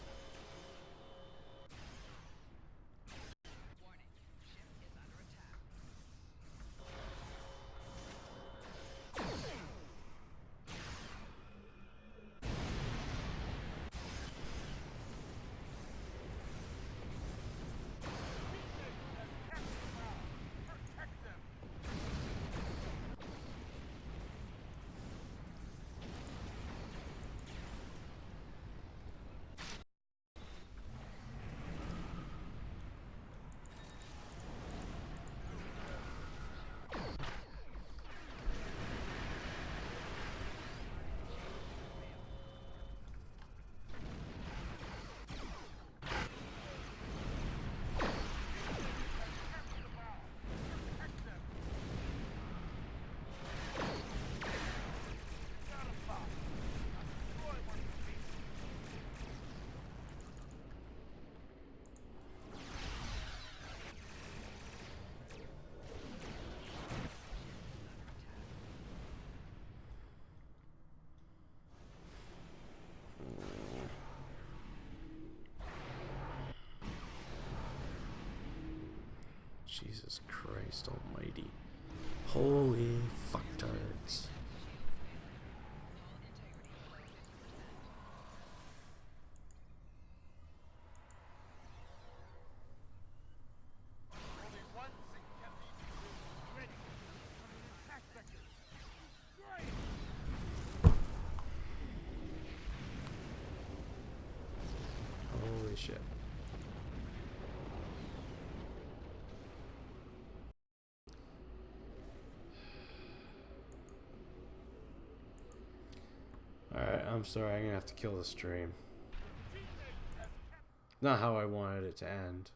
Protect them. Jesus Christ almighty. Holy fucktards. Only one thing kept me ready. On an attack vector. Great! Holy shit. Alright, I'm sorry, I'm gonna have to kill the stream. Teammate has kept Not how I wanted it to end.